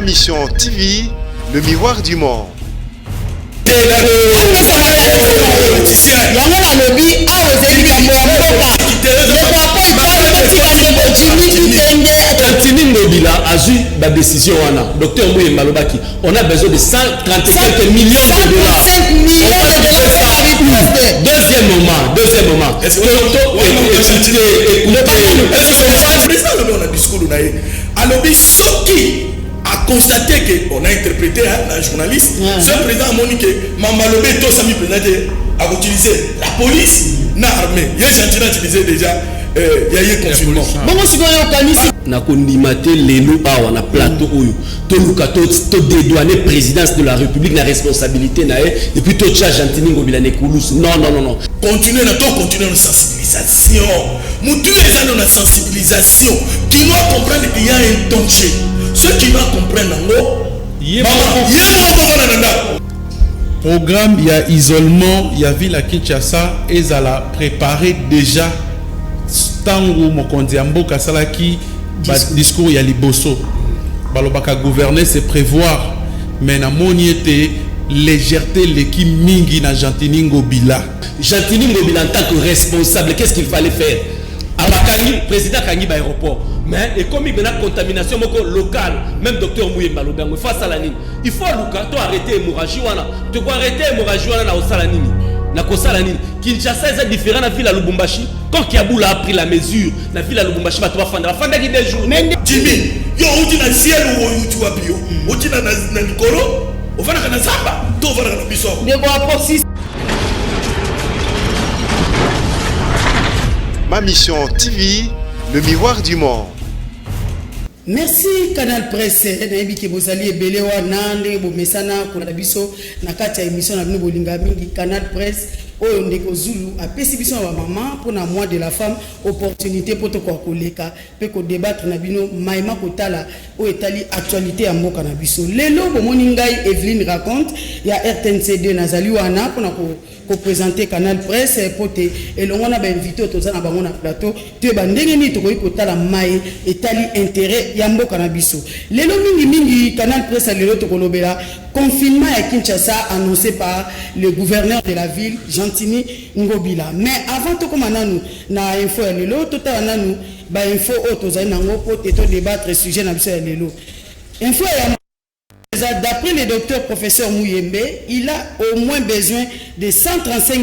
Ma Mission TV, le miroir du monde. Décision docteur Mouye Malobaki, on a besoin de 135 millions de dollars. Deuxième moment. Est-ce que a constaté qu'on a interprété la journaliste, ce président a moniqué, Mamalobé, tout ça a utilisé la police, l'armée. Il y a utilisé déjà. Il y a eu confinement. Na kondimate lelo awa na plateau oyo to lukato to dédouaner présidence de la République na responsabilité na et puis to tcha Jantini Ngobila ne kulus. Non. Continuer na sensibilisation. Moutou est dans la sensibilisation. Qui doit comprendre qu'il y a un danger. Ceux qui doivent comprendre programme, il y a isolement, il y a ville à Kinshasa et ils allaient préparer déjà tango mokondi amboka salaki discours il y a liboso balobaka gouverner c'est prévoir mais na moniete légèreté l'équipe mingi na Jantini Ngobila en tant que responsable qu'est-ce qu'il fallait faire Abakangi président Kangi ba aéroport mais et comme il y a une contamination locale même docteur Mouye Malobango face à la ligne il faut arrêter l'hémorragie tu dois arrêter l'hémorragie na osalanini na kosalanini Kinshasa est différent de la ville à Lubumbashi. Quand Kiaboula a pris la mesure, la ville à Lubumbashi va te faire des des jours. Jimmy, yo uti na ciel ou uti wa bio, uti na nikolo, on va na samba, to va na biso. Ma Mission TV, le miroir du monde. Merci Canal Presse. Nayebi ke bozali ebele wana ndenge bomesana kolanda biso na kati ya émission na bino bolinga mingi Canal Presse oyo ndeko Zulu apesi biso na maman pour na mois de la femme opportunité pour to koleka pe ko débattre na bino maima kotala o etali actualité ya mboka na biso. Lelo bomoni ngai Evelyne raconte ya RTNC2 nazali wana pour na ko présenter Canal Presse pote elongo na ba invité toza na bango na plateau te ba ndenge ni to ko kotala mai etali intérêt ya mboka na biso. Lelo mingi Canal Presse lelo to kolobela confinement à Kinshasa annoncé par le gouverneur de la ville Jantini Ngobila. Mais avant tout comme nous na info ya lelo tota nanu ba info autoza nango pote to débattre sujet na biso ya lelo. Info ya d'après le docteur professeur Mouyembe, il a au moins besoin de 135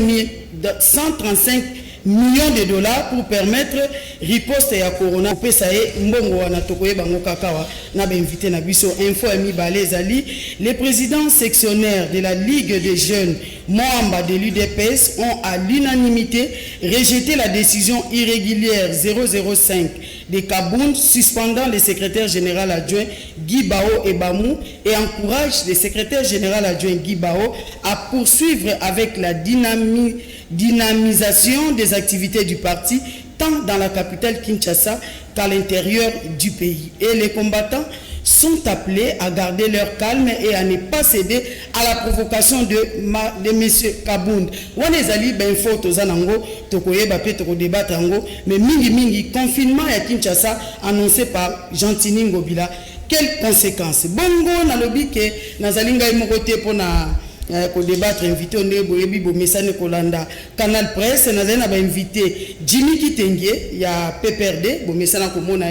millions de dollars pour permettre riposte ya corona. Pesaye mbongo wana tokoye bango kakawa na ba invité na biso info ami balezali. Les présidents sectionnaires de la Ligue des jeunes membres de l'UDPS ont à l'unanimité rejeté la décision irrégulière 005 de Kabound suspendant le secrétaire général adjoint Guy Bao Ebamou et encourage le secrétaire général adjoint Guy Bao à poursuivre avec la dynamisation des activités du parti tant dans la capitale Kinshasa qu'à l'intérieur du pays. Et les combattants sont appelés à garder leur calme et à ne pas céder à la provocation de M. Kabound. Wanezali ben photo zanango tokoyeba pe toko débattre ango mais mingi confinement à Kinshasa annoncé par Jantini Ngobila. Quelles conséquences? Bongo na lobi ke nazalinga imokote pona pour débattre invité on est boyebi bo messane kolanda Canal Presse nazali na ba invité Jimmy Kitenge ya PPRD bo messana ko mona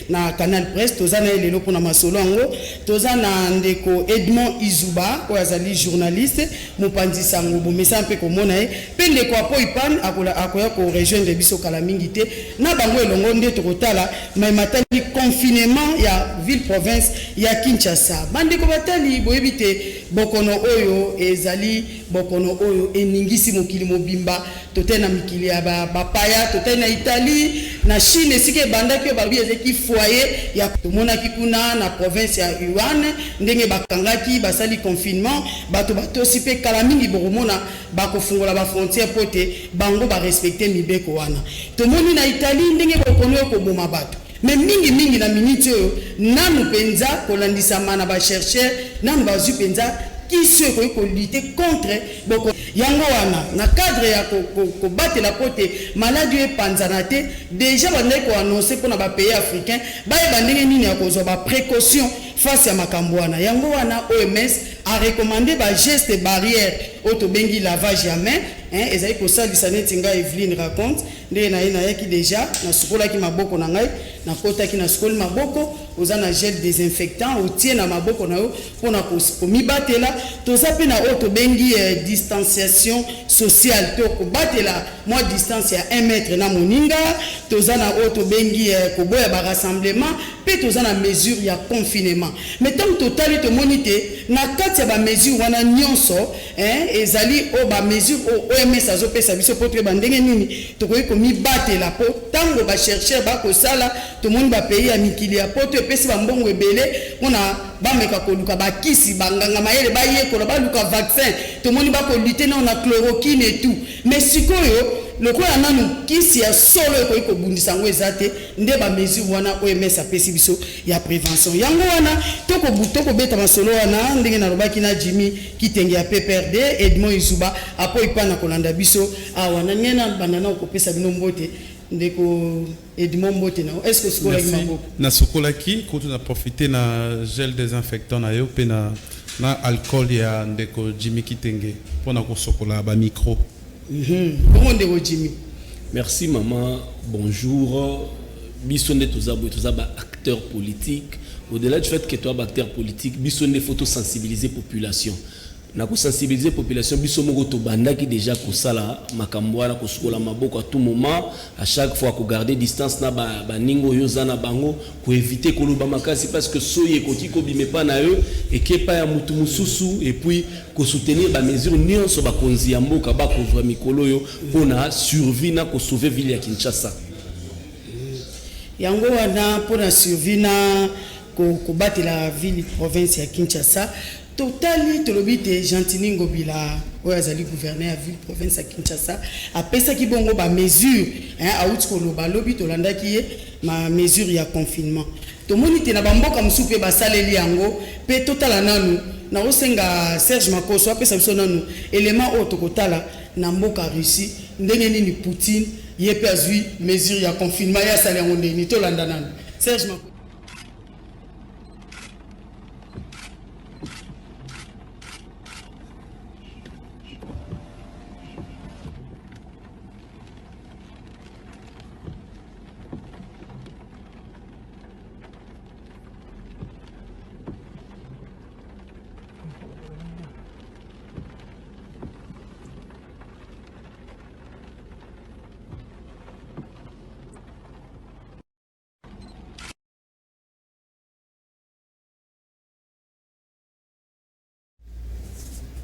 na Canal Presse tozana lelo pona masolo ngo tozana ndeko Edmond Izuba ko azali journaliste mopanzi sango bo messana pe ko mona pe ndeko apo ipan akoya ko rejoindre biso kala mingi te na bango elongo nde tokotala mais matali confinement ya ville province ya Kinshasa bandeko batali boyebi te bokono oyo ezali bokono oyo eningisi mokili mobimba totena mikili ya bapaya totena Italie na Chine sike bandaki babi ezeki foyer ya tomona kikuna na province ya Yuan ndenge bakangaki basali confinement bato sipe kala mingi bokomona bakofungola ba frontière pote bango ba respecter mibeko wana tomoni na Italie ndenge bokono ko boma bato mais mingi na minute nanu penza kolandisa mana ba chercheur nanu bazu penza qui se lutter contre boko yango wana na cadre ya ko battre la côté maladie et panzanate déjà bandé ko annoncer pour na ba pays africain ba bandenge nini ya kozwa ba précaution face à makambo wana yango wana OMS a recommandé ba geste barrière auto bengi lavage ya main ezali ko salisa neti nga Evelyne raconte nde na ina yaki déjà na sukola ki maboko na ngai na kota ki na sukoli maboko oza na gel désinfectant otie na maboko na yo pona ko mibatela toza pe na auto bengi distanciation sociale to ko batela moi distance ya 1 mètre na moninga toza na auto bengi ko boya ba rassemblement pe toza na mesure ya confinement mais tant total to monite na kati ya ba mesure wana nyonso ezali o ba mesure o OMS azopesa biso po to ba ndenge nini to ko mi batela po tango ba chercher ba ko sala to moni ba pays ya mikili ya poto epesi ba mbongo ebele ona ba meka ko luka ba kisi banganga mayele ba yekola ba luka vaccin to moni ba ko lutter na chloroquine et tout mais sikoyo lokola nanu kisi ya solo ko bundisa ngo ezate nde ba mesure wana OMS apesi biso ya prévention yango wana toko beta masolo wana ndenge na robaki na Jimmy kitenge ya PPRD Edmond Izuba apo ipana kolanda biso wana nyena banana ko pesa bino mbote ndeko Edmond mbote na est-ce que sikola ki maboko na sokola ki ko tuna profiter na gel désinfectant na yo pe na alcool ya ndeko Jimmy kitenge pona ko sokola ba micro. Comment ndeko Jimmy? Merci maman, bonjour. Bisonde tozaba acteur politique. Au-delà du fait que tu es acteur politique, bisonde photo sensibiliser population. Na ko sensibiliser population biso moko to bandaki déjà ko sala makambo wana ko sukola maboko à tout moment, à chaque fois ko garder distance na ba ningo yoza na bango ko éviter ko loba makasi parce que soye ko ti ko bime pa na yo et que pa ya mutu mususu et puis ko soutenir ba mesure nyonso ba konzi ya mboka ba ko vra mikolo yo pona survie na ko sauver ville ya Kinshasa. Yango wana pona survie na ko battre la ville province ya Kinshasa. Totali tolobite Gentini Ngobila oyazali gouverneur à ville province à Kinshasa après ça ki bongo ba mesure out ko loba lobi tolanda ki ma mesure ya confinement to monite na bamboka musupe ba saleli yango pe totala nanu na osenga Serge Makoso apesa biso nanu élément auto kotala na mboka Russie ndenge nini Poutine yepe azui mesure ya confinement ya sala yango ndeni tolanda nanu Serge Makoso.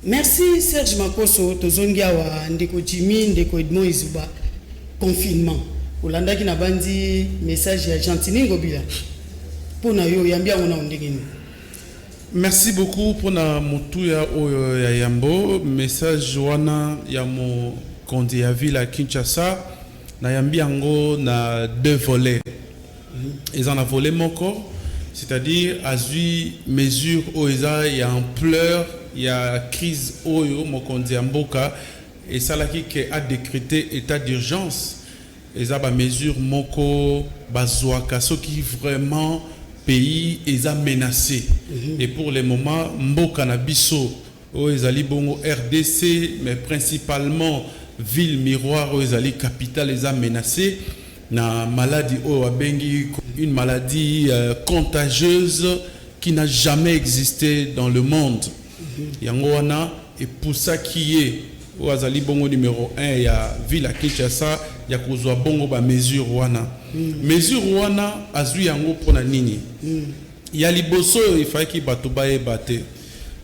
Merci Serge Makoso tozongia wa ndeko Jimmy ndeko Edmond Izuba confinement olanda ki na bandi message ya Gentini Ngobila pona yo yambia ona ondengeni. Merci beaucoup pour na mutu ya oyo ya yambo message wana ya mo kondi ya ville à Kinshasa na yambia ngo na deux volets. Ils en a volé moko c'est-à-dire azui mesure oza ya ampleur il y a crise oyo mokonzi mboka et salaki qui a décrété état d'urgence et ça ba mesure moko bazwaka ce qui vraiment pays est menacé et pour le moment mboka na biso o ezali bongo RDC mais principalement ville miroir o ezali capitale est menacée na maladie o abengi une maladie contagieuse qui n'a jamais existé dans le monde. Yango wana et pour ça qui est au azali bongo numéro 1 ya ville à Kinshasa ya kozwa bongo ba mesure wana azui yango pona nini ya liboso il fallait ki bato baye bate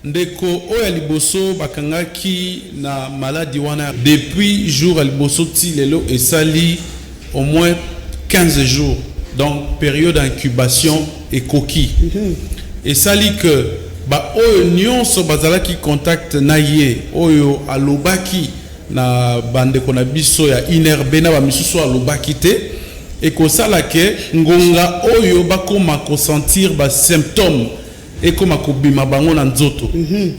ndeko o ya liboso bakangaki na maladie wana depuis jour ya liboso ti lelo esali au moins 15 jours donc période d'incubation et coquille et sali que ba oyo nyonso bazalaki contact na ye oyo alobaki na bande kona biso ya inerbe na ba misusu alobaki te et ko sala ke ngonga oyo bakoma ko sentir ba symptômes et comme à kobima bango na nzoto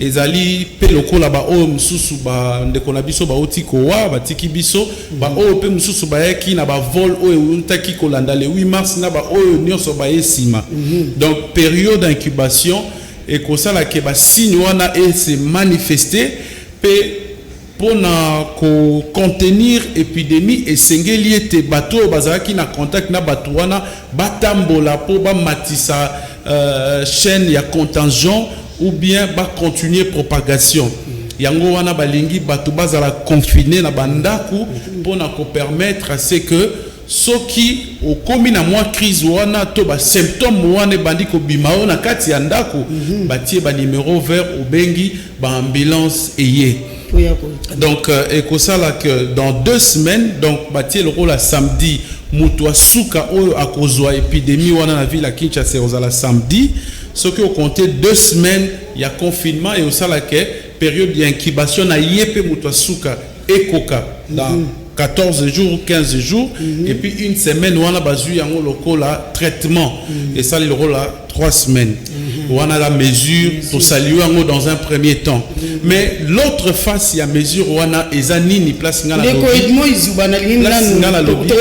ezali pe lokola ba o mususu ba ndeko na biso ba otiko wa ba tiki biso ba o pe mususu ba yaki na ba vol o untaki kolanda le 8 mars na ba o nyonso ba esima donc période d'incubation et ko sala ke ba signe wana et se manifester pe pona ko contenir épidémie et sengeli ete bato bazaki na contact na bato wana batambola po ba matisa chaîne ya contagion ou bien ba continuer propagation yango wana balingi bato bazala confiner na bandaku pona ko permettre à ce que soki okomi na mwa crise wana to ba symptôme wana bandi ko bimao na kati ya ndako batie ba numéro vert obengi ba ambulance eye. Donc, et ça là que dans 2 semaines, donc bâtir le rôle à samedi, Moutoua Souka à cause de l'épidémie ou dans la ville à Kinshasa la samedi, ce qui au compté 2 semaines, il y a confinement et au ça là que période d'incubation à Yépe Moutoua Souka et Coca dans 14 jours, 15 jours, et puis 1 semaine, on a basé un local là traitement et ça le rôle là 3 semaines. On a la mesure pour saluer dans un premier temps. Mais l'autre face, il y a mesure où on a ezani ni place ngala lobby.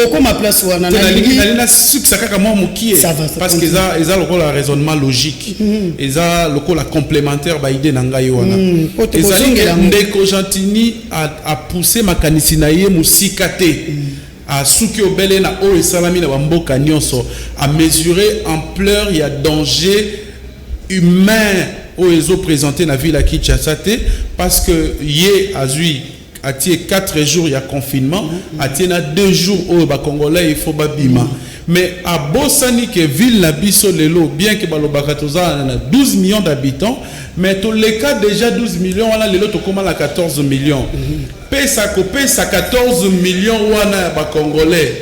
Parce que ça le raisonnement logique. Et ça le complémentaire ba idée nangai wana. Ezali ndeko Gentini a poussé makanisi na ye musikate. À souki obele na o esalami na bamboka nyonso à mesurer ampleur il y a danger humain au ezo présenté na ville à Kinshasa parce que yé azui a tie 4 jours il y a confinement a tie na 2 jours au ba congolais il faut ba bima mais à Bosani que ville na biso lelo bien que balobaka toza na 12 millions d'habitants mais tous les cas déjà 12 millions wana lelo to koma la 14 millions pesa 14 millions wana ba congolais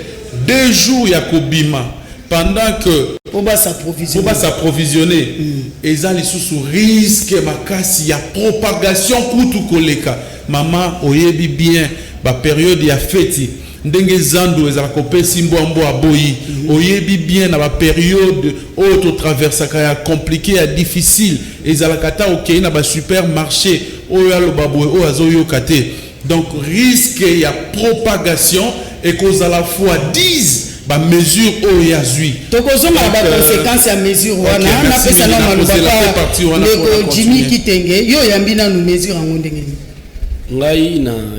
2 jours ya kobima pendant que on va s'approvisionner et ça les sous risque makasi ya propagation kutu koleka mama oyebi bien ba période ya fête ndenge zando ezala kopesi mbwambo aboyi oyebi bien na ba période auto traversaka ya compliqué ya difficile ezala kata okei na ba supermarché oyo alobabo oyo azoyoka te donc risque ya propagation et cause à la fois 10 ba mesure o yazui tokozoma ba conséquences ya mesure wana na pesa na maluba le Jimmy Kitenge yo yambina nous mesure en ndenge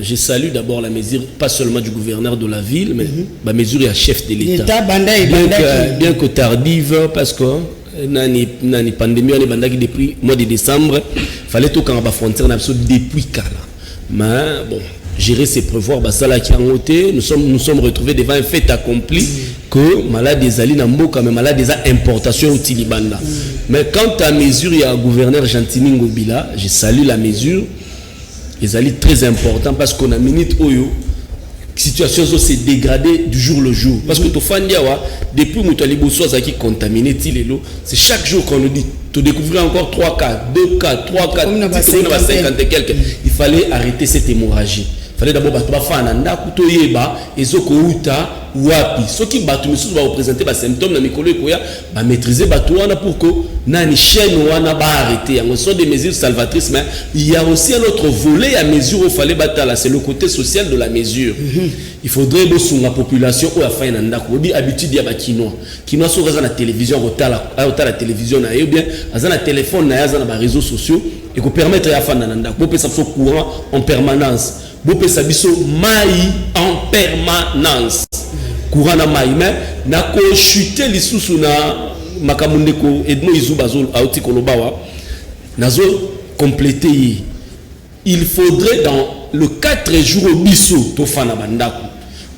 je salue d'abord la mesure pas seulement du gouverneur de la ville mais la mesure ya chef de l'État bien que tardive parce que nani pandémie on est bandaki depuis mois de décembre fallait tout quand ba frontière na depuis kala mais bon gérer ses prévoirs basala qui en ôté nous sommes retrouvés devant un fait accompli que malade des ali na mboka mais malade des importations au Tilibanda mais quant à mesure il y a gouverneur Gentini Ngobila je salue la mesure les ali très important parce qu'on a minute oyo situation s'est dégradée du jour le jour parce que to fandiawa depuis mutali bosso qui contaminé tilelo c'est chaque jour qu'on nous dit to découvrir encore 3 cas 2 cas 3 cas 50 et quelques il fallait arrêter cette hémorragie. Il fallait d'abord battre bafana ndaku to yeba ezoko uta wapi soki batu misusu ba représenter ba symptômes na mikolo ekoya ba maîtriser batu wana pour que nani chaîne wana ba arrêter en sont des mesures salvatrices mais il y a aussi un autre volet à mesure où il fallait battre là c'est le côté social de la mesure. Il faudrait bossou la population ou afin na ndaku bi habitude ya ba kinois so raza na télévision la télévision na bien azana téléphone na azana ba réseaux sociaux et ko permettre ya fana na ndaku bo pesa so courant en permanence. Bopé sabiso mai en permanence courant na mai mais na ko chuter lisusu na makamundeko Edmo Izubazol auti kolobawa nazo compléter il faudrait dans le 4 jours au biso to fana bandako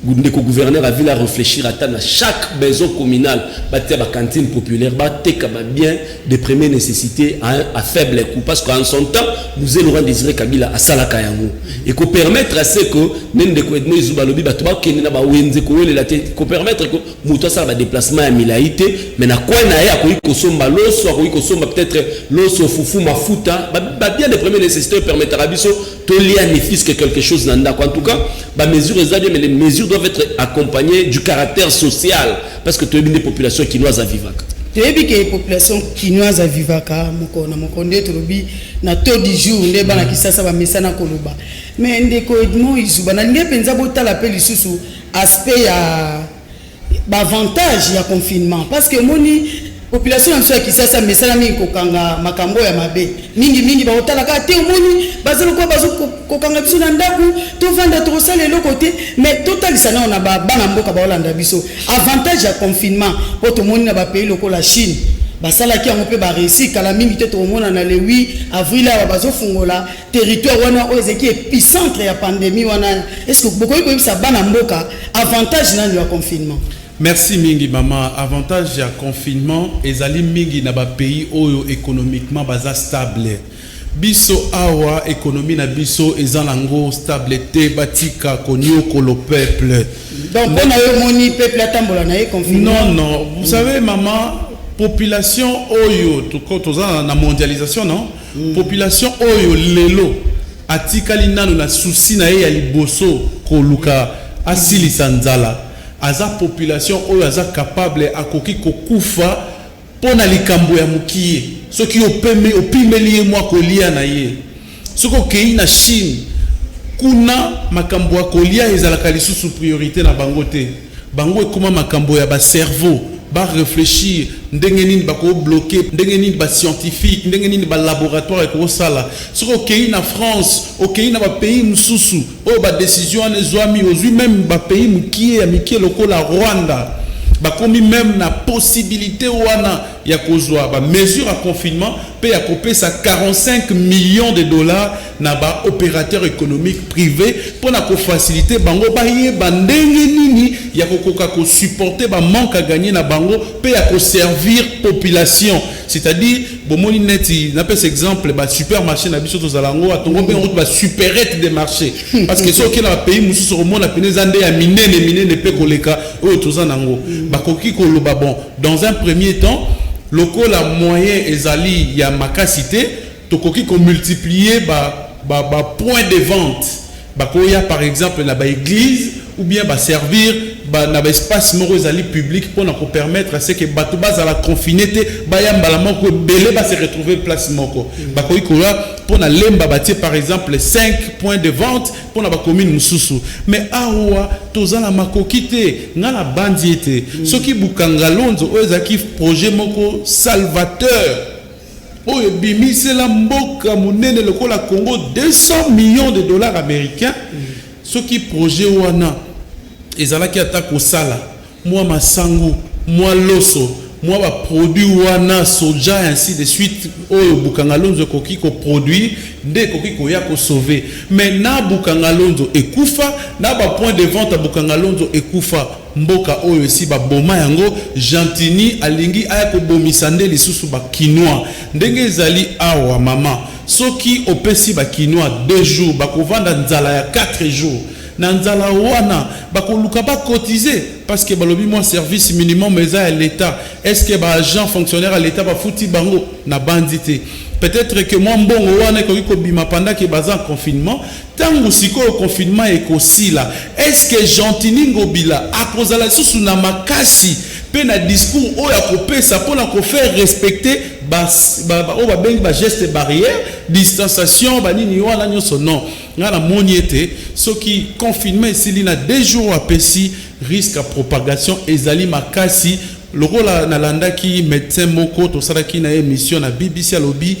ndeko gouverneur a vu à réfléchir à chaque maison communale batia ba cantine populaire bateka ba bien de première nécessité à faible coût parce qu'en son temps nous allons désirer Kabila à salaka yango et ko permettre à ce que ndeko Edmo Izubalobi batuba kenina ba wenze ko wele la tête ko permettre que muto ça ba déplacement à milaité mais na quoi na ya ko ikosomba loso ko ikosomba peut-être loso fufu mafuta ba bien de première nécessité permettre à biso to lier ne fils que quelque chose nanda en tout cas ba mesures mais les mesures doivent être accompagnées du caractère social parce que tu as une population qui nous a vivre. toyebi que population chinoise avivaka moko nde tolobi na taux du jour nde bana kisasa bamesana koloba mais ndeko Edmond Izuba nalingi mpenza botala pe lisusu aspect ya avantage ya confinement parce que moni population en soi kisasa mesana mingi kokanga makambo ya mabe mingi baotala ka te moni bazalo ko bazo kokanga biso na ndaku to vanda to sala le côté mais total sana on a bana mboka ba Holanda biso avantage ya confinement pour tout monde na ba pays loko la Chine basala ki on peut ba réussir kala mingi te to mona na le 8 avril la bazo fungola territoire wana o ezeki épicentre ya pandémie wana est-ce que beaucoup ko bisa bana mboka avantage na ya confinement. Merci mingi maman. Avantage ya confinement ezali mingi na ba pays oyo économiquement baza stable. Biso awa économie na biso ezalango stabilité batika konyo kolo peuple. Donc on a eu moni peuple atambola na confinement. Non, vous savez maman, population oyo toza na mondialisation non? Population oyo lelo atikali nanu na souci na ye ya liboso koluka asili sanzala. Aza population oyo aza capable akoki kokufa pona likambo ya mukie soki opimeli ye mwa kolia na ye soko kei na Chine kuna makambo ya kolia ezalaka lisusu priorité na bango te bango ekoma makambo ya ba cerveau ba réfléchir ndenge nini bako bloquer ndenge nini ba scientifique ndenge nini ba laboratoire ko sala soko kei na France okei na ba pays mususu o ba décision ne zwami ozui même ba pays mukie ya mikie lokola Rwanda bakomi même na possibilité wana ya kozwa ba mesure à confinement pe ya kopesa 45 millions de dollars na ba opérateur économique privé pour na ko faciliter bango ba ye bandenge nini ya kokoka ko supporter ba manque à gagner na bango pe ya ko servir population c'est-à-dire bomoni neti na pese exemple ba supermarché na biso to zalango atongo pe route ba supérette des marchés parce que soki na pays mususu romona peneza nde ya minene pe koleka o tozanango bakoki koloba bon dans un premier temps loko la moyen ezali ya makasité tokoki ko multiplier ba point de vente bakoya par exemple na ba église ou bien ba servir na ba espace moko ezali public pour na ko permettre à ce que bato bazala confiné te ba ya mbala moko belé ba se retrouver place moko bakoki ko pour na lemba batie par exemple 5 points de vente pour na ba commune mususu mais awa tozala makoki te ngala bandi te soki bukanga lonzo ezaki projet moko salvateur oyo bimisela mboka munene lokola Congo 200 millions de dollars américains soki projet wana ezalaki ata kosala mwa masangu mwa loso mwa ba produit wana soja ainsi de suite oyo bukanga lonzo koki ko produire nde koki ko ya ko sauver mais na bukanga lonzo ekufa na ba point de vente bukanga lonzo ekufa mboka oyo esi ba boma yango Gentini alingi aya ko bomisa nde lisusu ba quinoa ndenge ezali awa mama soki opesi ba quinoa 2 jours bakovanda nzala ya 4 jours na nzala wana bakoluka ba cotiser parce que balobi moi service minimum eza à l'état est-ce que ba agent fonctionnaire à l'état ba futi bango na bandité peut-être que moi mbongo wana ko bima pendant que baza en confinement tango siko au confinement et kosila est-ce que Gentini ngobila akozala susu na makasi pe na discours oya kopesa pona ko faire respecter ba bengi ba geste barrière distanciation ba nini wana nyoso non ngala moniete soki confinement esili na 2 jours apesi risque à propagation ezali makasi lokola nalandaki médecin moko to salaki na émission na BBC alobi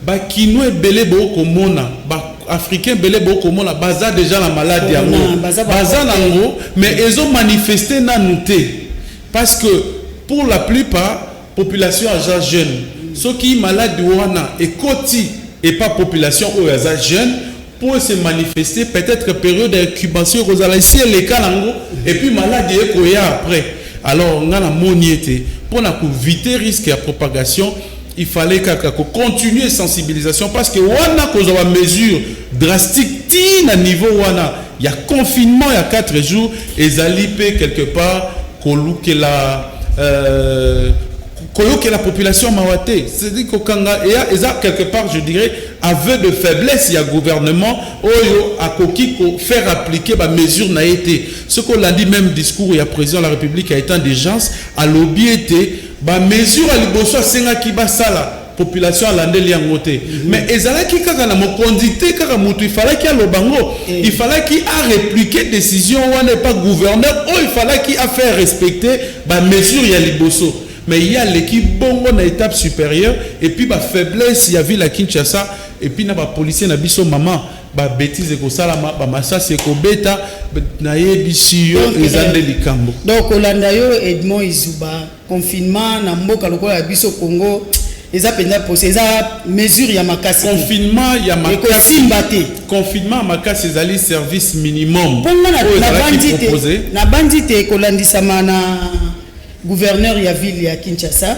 ba kino ebele boko mona ba africain belé boko mona baza déjà la maladie yango baza nango mais ils ont manifesté nanuté parce que pour la plupart population âgée jeune ceux qui malade wana et koti et pas population âgée jeune pour se manifester peut-être période d'incubation rozala ici les cas nango et puis maladie ekoya après alors on a la moniété pour na éviter risque à propagation il fallait qu'on continue sensibilisation parce que wana cause de mesure drastique ti na niveau wana il y a confinement il y a 4 jours et zalipé quelque part que la population mawate c'est-à-dire que kanga et ça quelque part je dirais aveu de faiblesse il y a gouvernement oyo akoki ko faire appliquer ba mesure na été ce qu'on l'a dit même discours il y a président de la République a été en urgence à lobby été ba mesure à liboso senga ki basala population alandeli yango te mais ezalaki kaka na mokonzi te kaka mutu il fallait qu'il lobango il fallait qu'il a répliqué décision wana pas gouverneur il fallait qu'il a fait respecter ba mesure ya liboso mais il y a l'équipe bongo na étape supérieure et puis ba faiblesse ya ville à Kinshasa et puis na ba policier na biso maman ba bêtise ko salama ba masasi ko beta na yebisi yo ezande likambo donc olanda yo Edmond Izuba confinement na mboka lokola biso Congo eza penda posé eza mesure ya makasi confinement ya makasi confinement makasi ezali service minimum pona na bandite kolandisama na gouverneur ya ville ya Kinshasa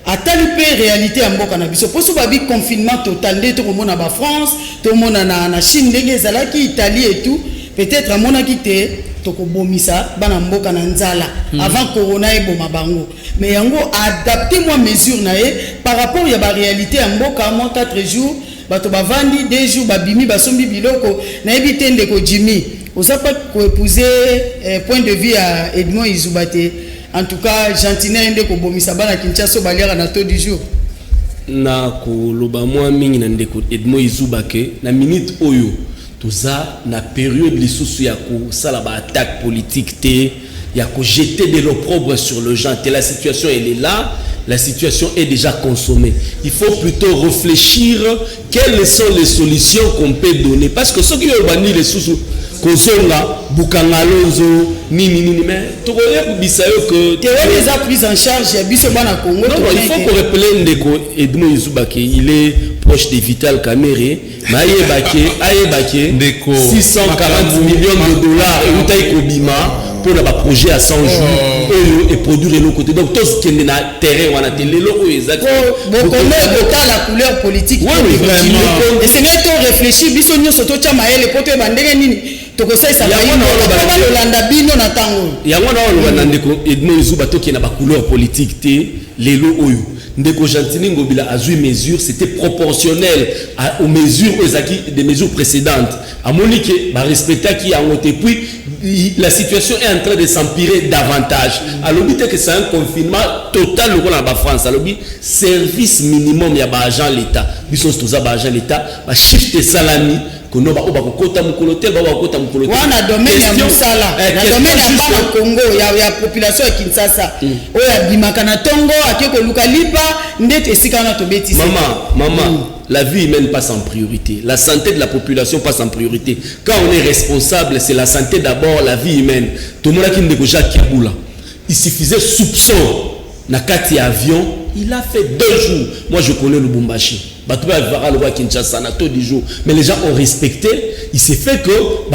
atali pe réalité ya mboka na biso poso babi confinement total nde to komona ba France to mona na Chine ndenge ezalaki Italie et tout peut-être amona kite to ko bomisa bana mboka na nzala avant corona eboma bango mais yango adapter moi mesure na ye par rapport ya ba réalité ya mboka moi 4 jours bato bavandi 2 jours babimi basombi biloko na ebite ndeko Jimmy osapa ko épouser point de vue à Edmond Izubate. En tout cas, Gentilin ndeko bomisa bana Kinshasa baliaka na taux du jour. Na ko loba moi mingi na ndeko Edmond Izubake na minute oyo toza na période lisusu ya ko sala ba attaque politique te ya ko jeter de l'opprobre sur le gens. La situation elle est là, la situation est déjà consommée. Il faut plutôt réfléchir quelles sont les solutions qu'on peut donner parce que ceux qui ont banni les sous Kosonga, Bukangalonzo, nini mais tu connais Bisayo que tu as déjà pris en charge ya biso bana Congo. Non, il faut qu'on rappelle ndeko Edmond Izubake, il est proche de Vital Kamerhe, Ayebake 640 millions de dollars et Utaï Kobima pour le projet à 100 jours et produire l'autre côté. Donc tout ce qui est dans le terrain, on a des lots exact. Beaucoup la couleur politique. Oui, vraiment. Et c'est net on réfléchit, biso nyo soto chama ele poto bandenge nini. Toko sai sa bayi landa bino na tango. Ya ngona olobana ndeko Edmond Izuba to ki na ba couleur politique te lelo oyo. Ndeko Gentilin Ngobila a joué mesure, c'était proportionnel aux mesures des mesures précédentes. À Monique, bah respecter qui a monté puis la situation est en train de s'empirer davantage. Alors l'objet que c'est un confinement total au la France. Alors service minimum ya ba agent l'État. Biso tous ba agent l'État, ba shift salami kono ba kota mukolotel ba kota mukolotel. Wana domaine ya musala. Na domaine ya Congo ya population ya Kinshasa. Oya bimaka na tongo akeko luka lipa ndete esika na tobeti. Maman, la vie humaine passe en priorité. La santé de la population passe en priorité. Quand on est responsable, c'est la santé d'abord, la vie humaine. Tout le monde qui ne Jacques Kiaboula. Il suffisait soupçon. Nakati avion, il a fait 2 jours. Moi, je connais le Lubumbashi. Mais les gens ont respecté. Il s'est fait que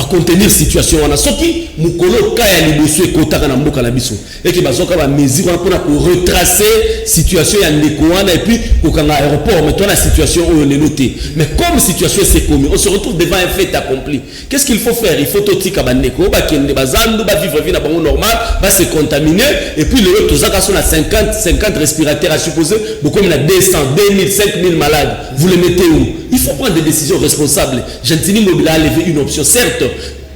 contenir situation on a sorti mukolo kaya liboso e kota na mboka na biso et que bazoka ba mesure pour retracer situation ya ndekwana et puis kokanga aéroport mais toi la situation où on est noté mais comme situation c'est commis on se retrouve devant un fait accompli. Qu'est-ce qu'il faut faire? Il faut totika ba ndeko ba kende bazandu ba vivre vie na bango normal va se contaminer et puis les autres zaka sont à 50 respirateurs à supposer beaucoup il y a 200 2000 5000 malades. Vous les mettez où? Il faut prendre des décisions responsables. Gentilin Ngobila a levé une option, certes,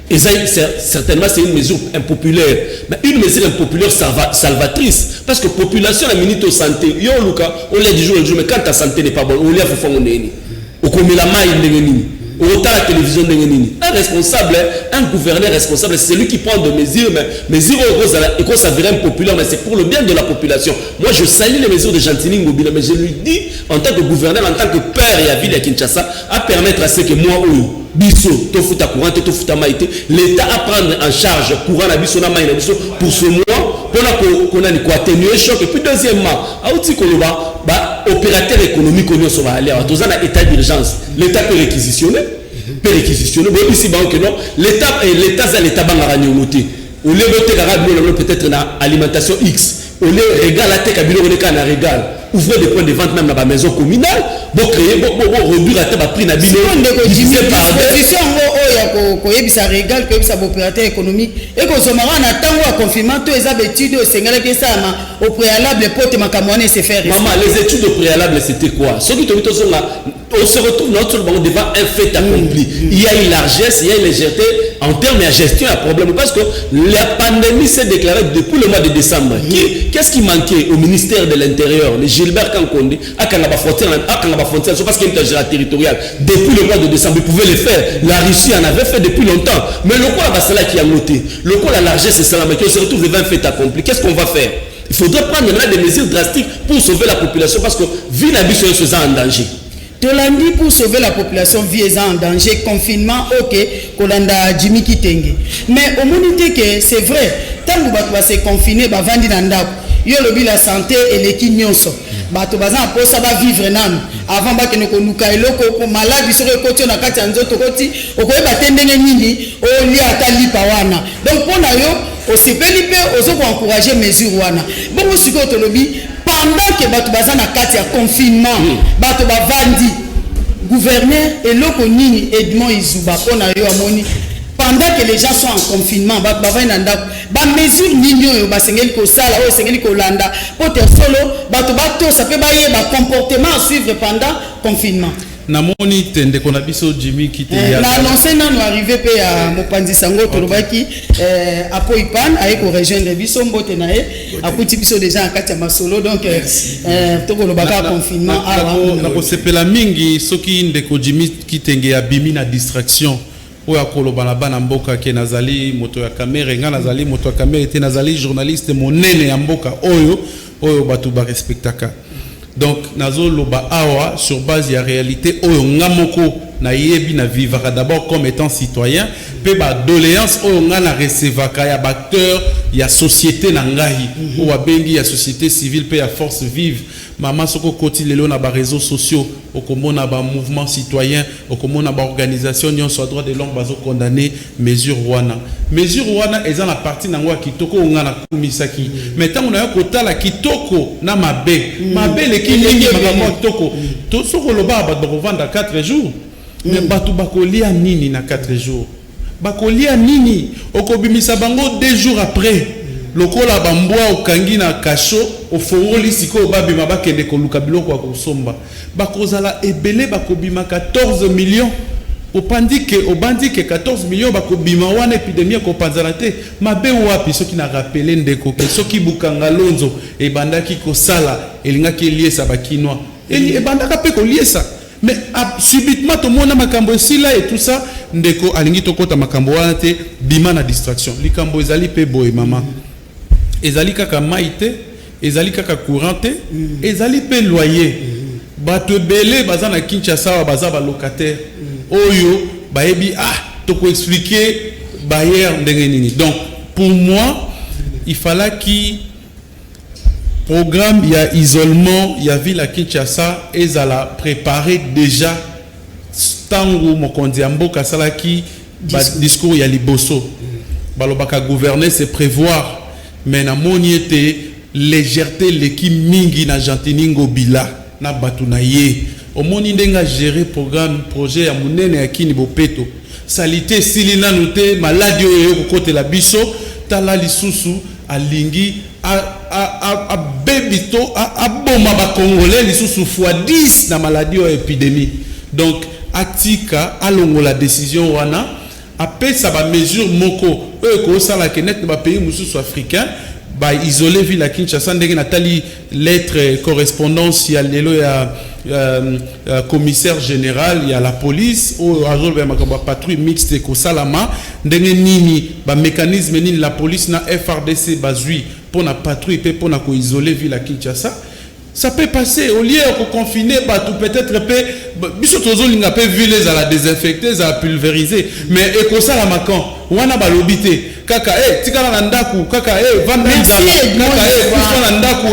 et ça, certainement c'est une mesure impopulaire, mais une mesure impopulaire salvatrice, parce que la population a minute de santé, yo Luka, on l'a du jour au jour, mais quand ta santé n'est pas bonne, on l'a fait faire on commet la maille de autant la télévision de un responsable, un gouverneur responsable, c'est lui qui prend des mesures, mais mesures et qu'on s'avérait impopulaire, mais c'est pour le bien de la population. Moi, je salue les mesures de Gentilin Ngobila, mais je lui dis, en tant que gouverneur, en tant que père et à ville à Kinshasa, à permettre à ce que moi, biso, tofuta courant, tofuta maïté, l'État à prendre en charge courant la biso na maïna biso pour ce mois, pour qu'on a atténuer choc. Et puis deuxièmement, à outil koloba, opérateur économique qu'on y va aller, dans un état d'urgence, l'État peut réquisitionner, mais ici, l'État c'est l'État bangarani au moté. Au lieu de peut-être une alimentation X, au lieu de régal, la tech à régal, ouvrez des points de vente même dans la maison communale. créer réduire à prix na bino divisé par disposition oyo koyebisa régal koyebisa opérateur économique et kosomaka na ntango ya confinement to eza betude oyo esengelaki esalama au préalable po te makambo wana se faire maman les études au préalable c'était quoi ce qui te on se retrouve devant un fait accompli. Il y a une largesse, il y a une légèreté en termes de gestion à problème parce que la pandémie s'est déclarée depuis le mois de décembre. Qu'est-ce qui manquait au ministère de l'Intérieur, le Gilbert Kankonde, à Kanaba Frontière, parce qu'il y a une gérance territoriale. Depuis le mois de décembre, ils pouvaient le faire. La Russie en avait fait depuis longtemps. Mais le coup là, c'est là qui a noté. Le coup la largesse, c'est ça, mais on se retrouve devant un fait accompli. Qu'est-ce qu'on va faire? Il faudrait prendre des mesures drastiques pour sauver la population parce que vie la vie se faisant en danger. Tolandi pour sauver la population vie en danger, confinement, ok, Kolanda Jimmy Kitenge. Mais au moment que c'est vrai, tant que vous va se confiner, va vendre dans l'andap, il y a la santé et l'équipe nyonso. Bato bazan pour ça va vivre nan avant ba que nous kailoko malade sur le côté na kati nzoto koti okoye batendenge nini o li atali pawana. Donc pour na yo o sepeli pe ozo ko encourager mesure wana. Bon siko tolobi pendant que bato bazan na kati ya confinement bato ba vandi gouverneur et loko nini Edmond Izuba pona yo amoni pendant que les gens sont en confinement ba mesure nini ba sengeli ko sala o sengeli ko landa pote solo bato bato ça peut baye ba comportement à suivre pendant confinement na moni tende kona biso Jimmy Kitenge na annoncé nanu arrivé pe à mopanzi sango tolobaki apo ipan ayeko rejoindre biso mbote na ye akuti biso déjà en kati ya masolo donc tokolobaka confinement na ko sepela mingi soki ndeko Jimmy Kitenge abimi na distraction oya koloba na bana mboka ke nazali moto ya kamera nga nazali moto ya kamera te nazali journaliste monene ya mboka oyo batu ba respectaka. Donc nazo loba awa sur base ya réalité oyo ngamoko na yebi na vivaka d'abord comme étant citoyen pe ba doléance oyo nga na recevaka ya acteur ya société na ngai ou abengi ya société civile pe ya force vive mama soko koti lelo na ba réseaux sociaux okomona ba mouvement citoyen okomona ba organisation nyon soit droit de l'homme bazo condamner mesure wana eza na partie nango kitoko nga na kumisaki mais tango na kotala kitoko na mabe le kingi makambo kitoko to soko loba ba vendre 4 jours mais batu bakolia nini na 4 jours bakolia nini okobimisa bango 2 jours après lokola bambwa okangi na kasho ofongoli siko babima bakende koluka biloko ya kosomba bakozala ebele bakobima 14 millions obandi ke 14 millions bakobima wana epidemie kopanzana te mabe wapi soki na rappeler ndeko ke soki bukanga lonzo ebandaki kosala elingaki eliesa bakinwa ebandaka pe koliesa mais subitement tout le monde a makambo esila et tout ça ndeko alingi tokota makambo wana te bima na distraction likambo ezali pe boy mama ezali kaka maite ezali kaka courant te ezali pe loyer bato belé baza na Kinshasa baza ba locataire oyo baebi toko expliquer bayer ndenge nini. Donc pour moi il fallait qu'il programme, il y a isolement, il y a ville à Kinshasa, et ça l'a préparé déjà. Tango Mokondi Amboka Salaki, discours il y a Liboso. Balobaka gouverner, c'est prévoir. Mais na moniete légèreté l'équipe mingi na Jantiningo Bila na Batunaye. Au moni ndenga gérer programme projet ya munene ya kini bopeto. Salité silina noté maladie yo côté la biso tala lisusu alingi a bébito a boma ba congolais lisusu fois 10 na maladie ou épidémie. Donc atika alongo la décision wana apesa ba mesure moko ko sala kenet ba pays mususu africain ba isoler ville à Kinshasa ndenge natali lettre correspondance ya lelo ya commissaire général il y a la police ou azolbe makamba patrouille mixte ko salama ndenge nini ba mécanisme nini la police na FRDC bazui pour na patrouille pe pour na ko isoler ville à Kinshasa. Ça peut passer au lieu de confiner tout peut-être biso tozolinga pe ville à la désinfecter à pulvériser mais eko sala makan wana balobité kaka tikala na ndaku kaka vanda kaka kusana ndaku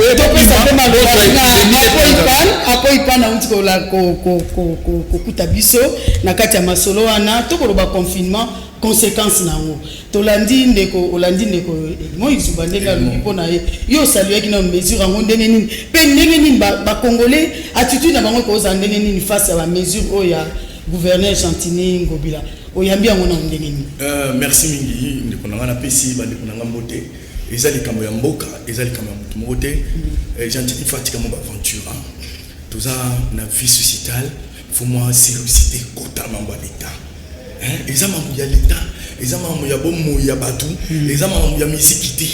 apo ipana bauti kokuta biso na kati ya masolo wana tokoloba confinement conséquence nango tolandi ndeko olandi ndeko Moïse Bandenga lobi pona ye yo saluaki na mesure yango ndenge nini pe ndenge nini ba congolais attitude na bango koza ndenge nini face à la mesure oya gouverneur Chantini Ngobila oyambi yango na ndenge nini. Merci mingi ndeko na pesi ba ndeko na mbote ezali kambo ya mboka ezali kambo ya mutu mbote Chantini fatika mo ba aventure toza na vie sociétale faut moi sérieusité kota mambo ya l'état eza mambo ya l'état eza mambo ya bomo ya batu eza mambo ya misikité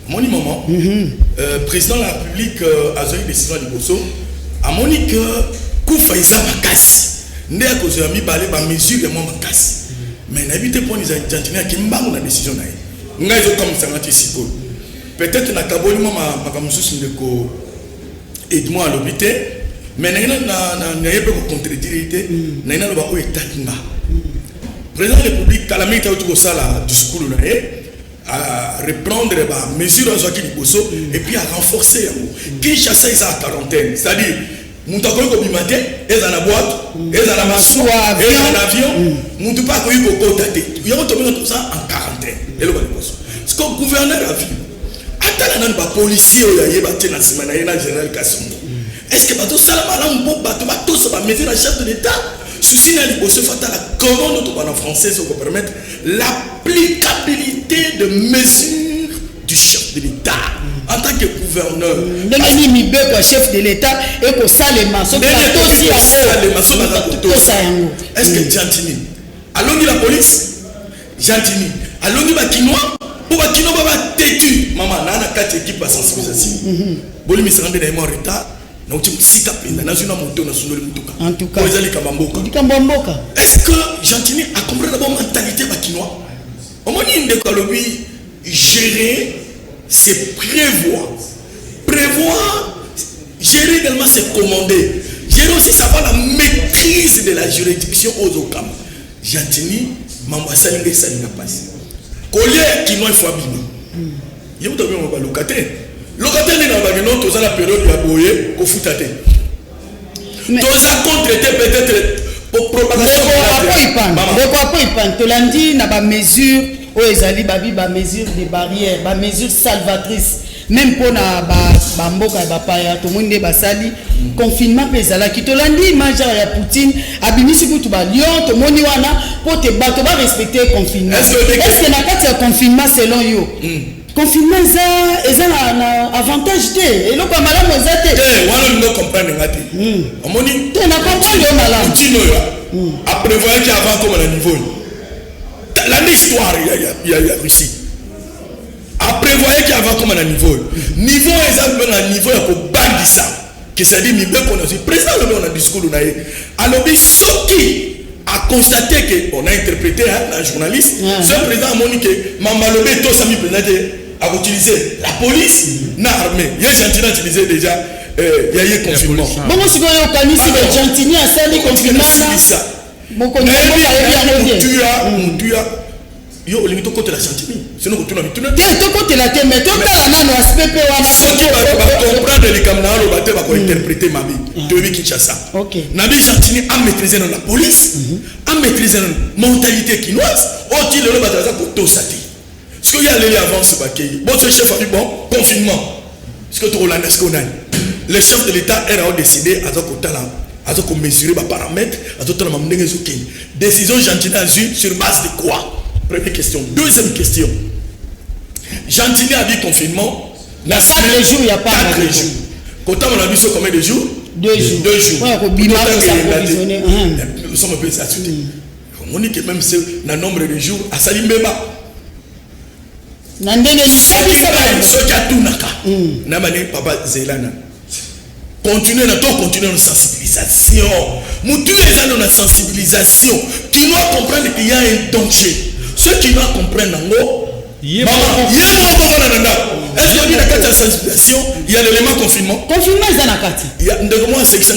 moni maman président de la République azoi décision liboso amoni que kufa eza makasi nde akozwa mibale ba mesure ya makasi mais na bité pour les Argentiniens qui mbango na décision na ye ngai zo comme ça ngati siko peut-être na kaboli mama makamususu ndeko Edmond à l'hôpital mais na yebe ko contredire na ina loba ko etakinga président de la République calamité autour de ça la discours na à reprendre les mesures à Joaquin Liboso et puis à renforcer Kinshasa ils à quarantaine c'est-à-dire Moutako ko bimate et dans la boîte et dans la maison et dans l'avion Moutou pas ko yiko kotate il y a tout ça en quarantaine et le Liboso ce que le gouverneur a vu attends nan ba policier ya yeba tena simana na général Kasongo est-ce que bato salama la mbo bato ça va mettre la chef de l'état souci na Liboso fatal comment notre en français ça peut permettre l'applicabilité de mesures du chef de l'état en tant que gouverneur ndenge ni beko chef de l'état et ko salema so ka tosi yango est-ce que Chantini allons la police Chantini allons ba kinois pour ba kinois ba têtu maman na quatre équipes à sensibilisation boli mi sande na en retard na uti musika penda na zuna moto na sunoli mutuka en tout cas ezali kamamboka est-ce que Chantini a compris la bonne mentalité ba kinois au moins inde ko lobi gérer c'est prévoir, gérer également c'est commander, gérer aussi savoir la maîtrise de la juridiction aux Okam. Jantini, Mambasa Lingue Salinga Pass. Collier qui n'ont pas bien. Il y a un locataire. Locataire n'est pas bien, tous à la période de la boye, au foutate. Tous à contre-traiter peut-être pour propagation. Tu l'as dit, n'a pas mesure. Ezali babi ba mesure de barrière ba mesure salvatrice même pour na ba mboka ba paya to monde basali confinement pezala ki to landi image ya Poutine abimisi kutu ba Lyon to moni wana pour te bato ba respecter confinement est-ce que na kati ya confinement selon yo confinement ça na avantage te et loko malamu ezate wana ndo comprendre ngati omoni te na comprendre malamu Poutine yo a prévoir qu'il avant comme le niveau la histoire il y a Russie a prévoyé qu'il y avait comme un niveau exemple un niveau pour bandissa que c'est dit mi qu'on a président le discours on a alors ce qui a constaté que on a interprété la journaliste ce président a moniqué Mamalobe tout ça mi président a utilisé la police na armée il y a Gentini utilisé déjà il y a eu confinement bon si vous avez organisé le Gentini a servi confinement yo olingi côté la Chantini sinon tu n'as côté la mais tu as nano aspect wana ce qui va comprendre les camarades au bateau va interpréter ma vie de Kinshasa Nabi Chantini a maîtrisé dans la police a maîtrisé la mentalité quinoise au-dessus de le bateau pour tout ça ce qu'il y a les avant ce paquet bon ce chef a dit bon confinement ce que tu as le chef de l'État a décidé à qu'on mesurer les paramètres, à décision Gentini a eu sur base de quoi? Première question. Deuxième question. Gentini a dit confinement. 4 jours, il n'y a pas 4 jours. Quand on a vu sur combien de jours? 2 jours. 2 jours. Nous sommes un peu saturés. On dit que même le nombre de jours, à Salimbeba. Papa Zelana. Continuer notre sensibilisation. Nous devons la sensibilisation. Qui doit comprendre qu'il y a un danger. Ceux qui doivent comprendre, est-ce que la sensibilisation, il y a l'élément confinement. Confinement, il y a la carte. Il y a une section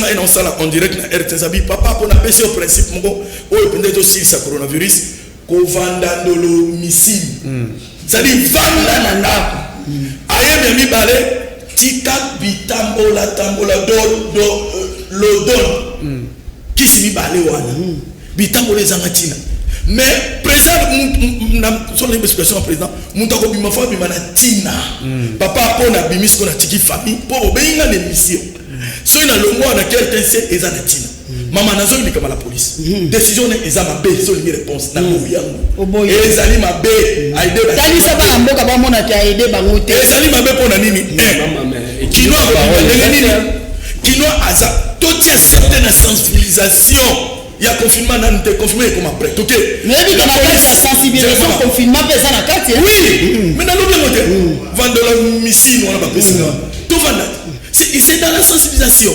en direct dans RTSABI. Papa, pour appeler au principe, peut-être aussi le coronavirus, qu'on vend dans le missile. C'est-à-dire, vendre dans Aïe, bien mis balai. Tika bitambola tambola do l'odon qui s'y mit balé wana bitango les angatina mais président sur l'explication président mutako bima fa bima na tina papa pona bimis ko na tiki famille pour obéir à l'émission so ina longo na RTNC ezanatina mama nazo ni kama la police décision ne ezama be so ni réponse na boyango ezali mabe aide ba tali sa ba mboka ba mona ti aide bango te ezali mabe pona nini kino aza toute certaine sensibilisation. Il y a confinement, il confinement comme après. Ok. Mais il y a la sensibilisation, confinement, ça la carte. Oui. Mais dans l'autre côté, vendre la missile, on n'a pas précisé. Tout va là. C'est dans la sensibilisation.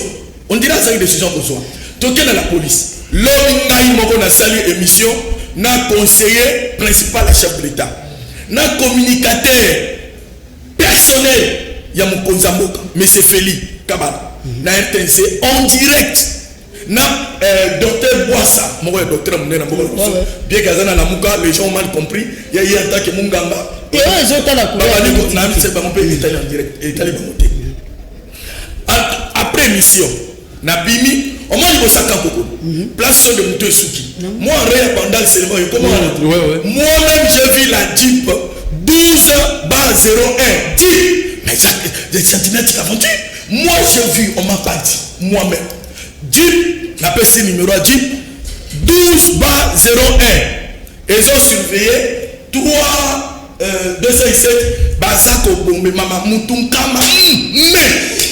On dira ça avec des décisions besoin. Donc dans la police. L'homme a salué émission, n'a conseiller principal à chef de l'État, n'a communicateur personnel. Il y a mon Konzamboka, M. Feli Kabala, n'a RTNC en direct. Na docteur Boissa, mon docteur Mounena, bien qu'Azana Namuka, les gens ont mal compris. Il y a eu un tas que Munganga. Et eux, ils ont la couleur. Après mission, Nabimi, au moins il y a un place de Moutou Souki. Moi, en réel, pendant le cérémonie, moi-même, j'ai vu la Jeep 12/01. Jeep, mais des sentinelles d'aventure. Moi, j'ai vu, on m'a pas dit, moi-même. Jeep, la PC numéro Jeep 12/01. Ils ont surveillé 207 Bazako Bombe Mama Moutunkama. Mais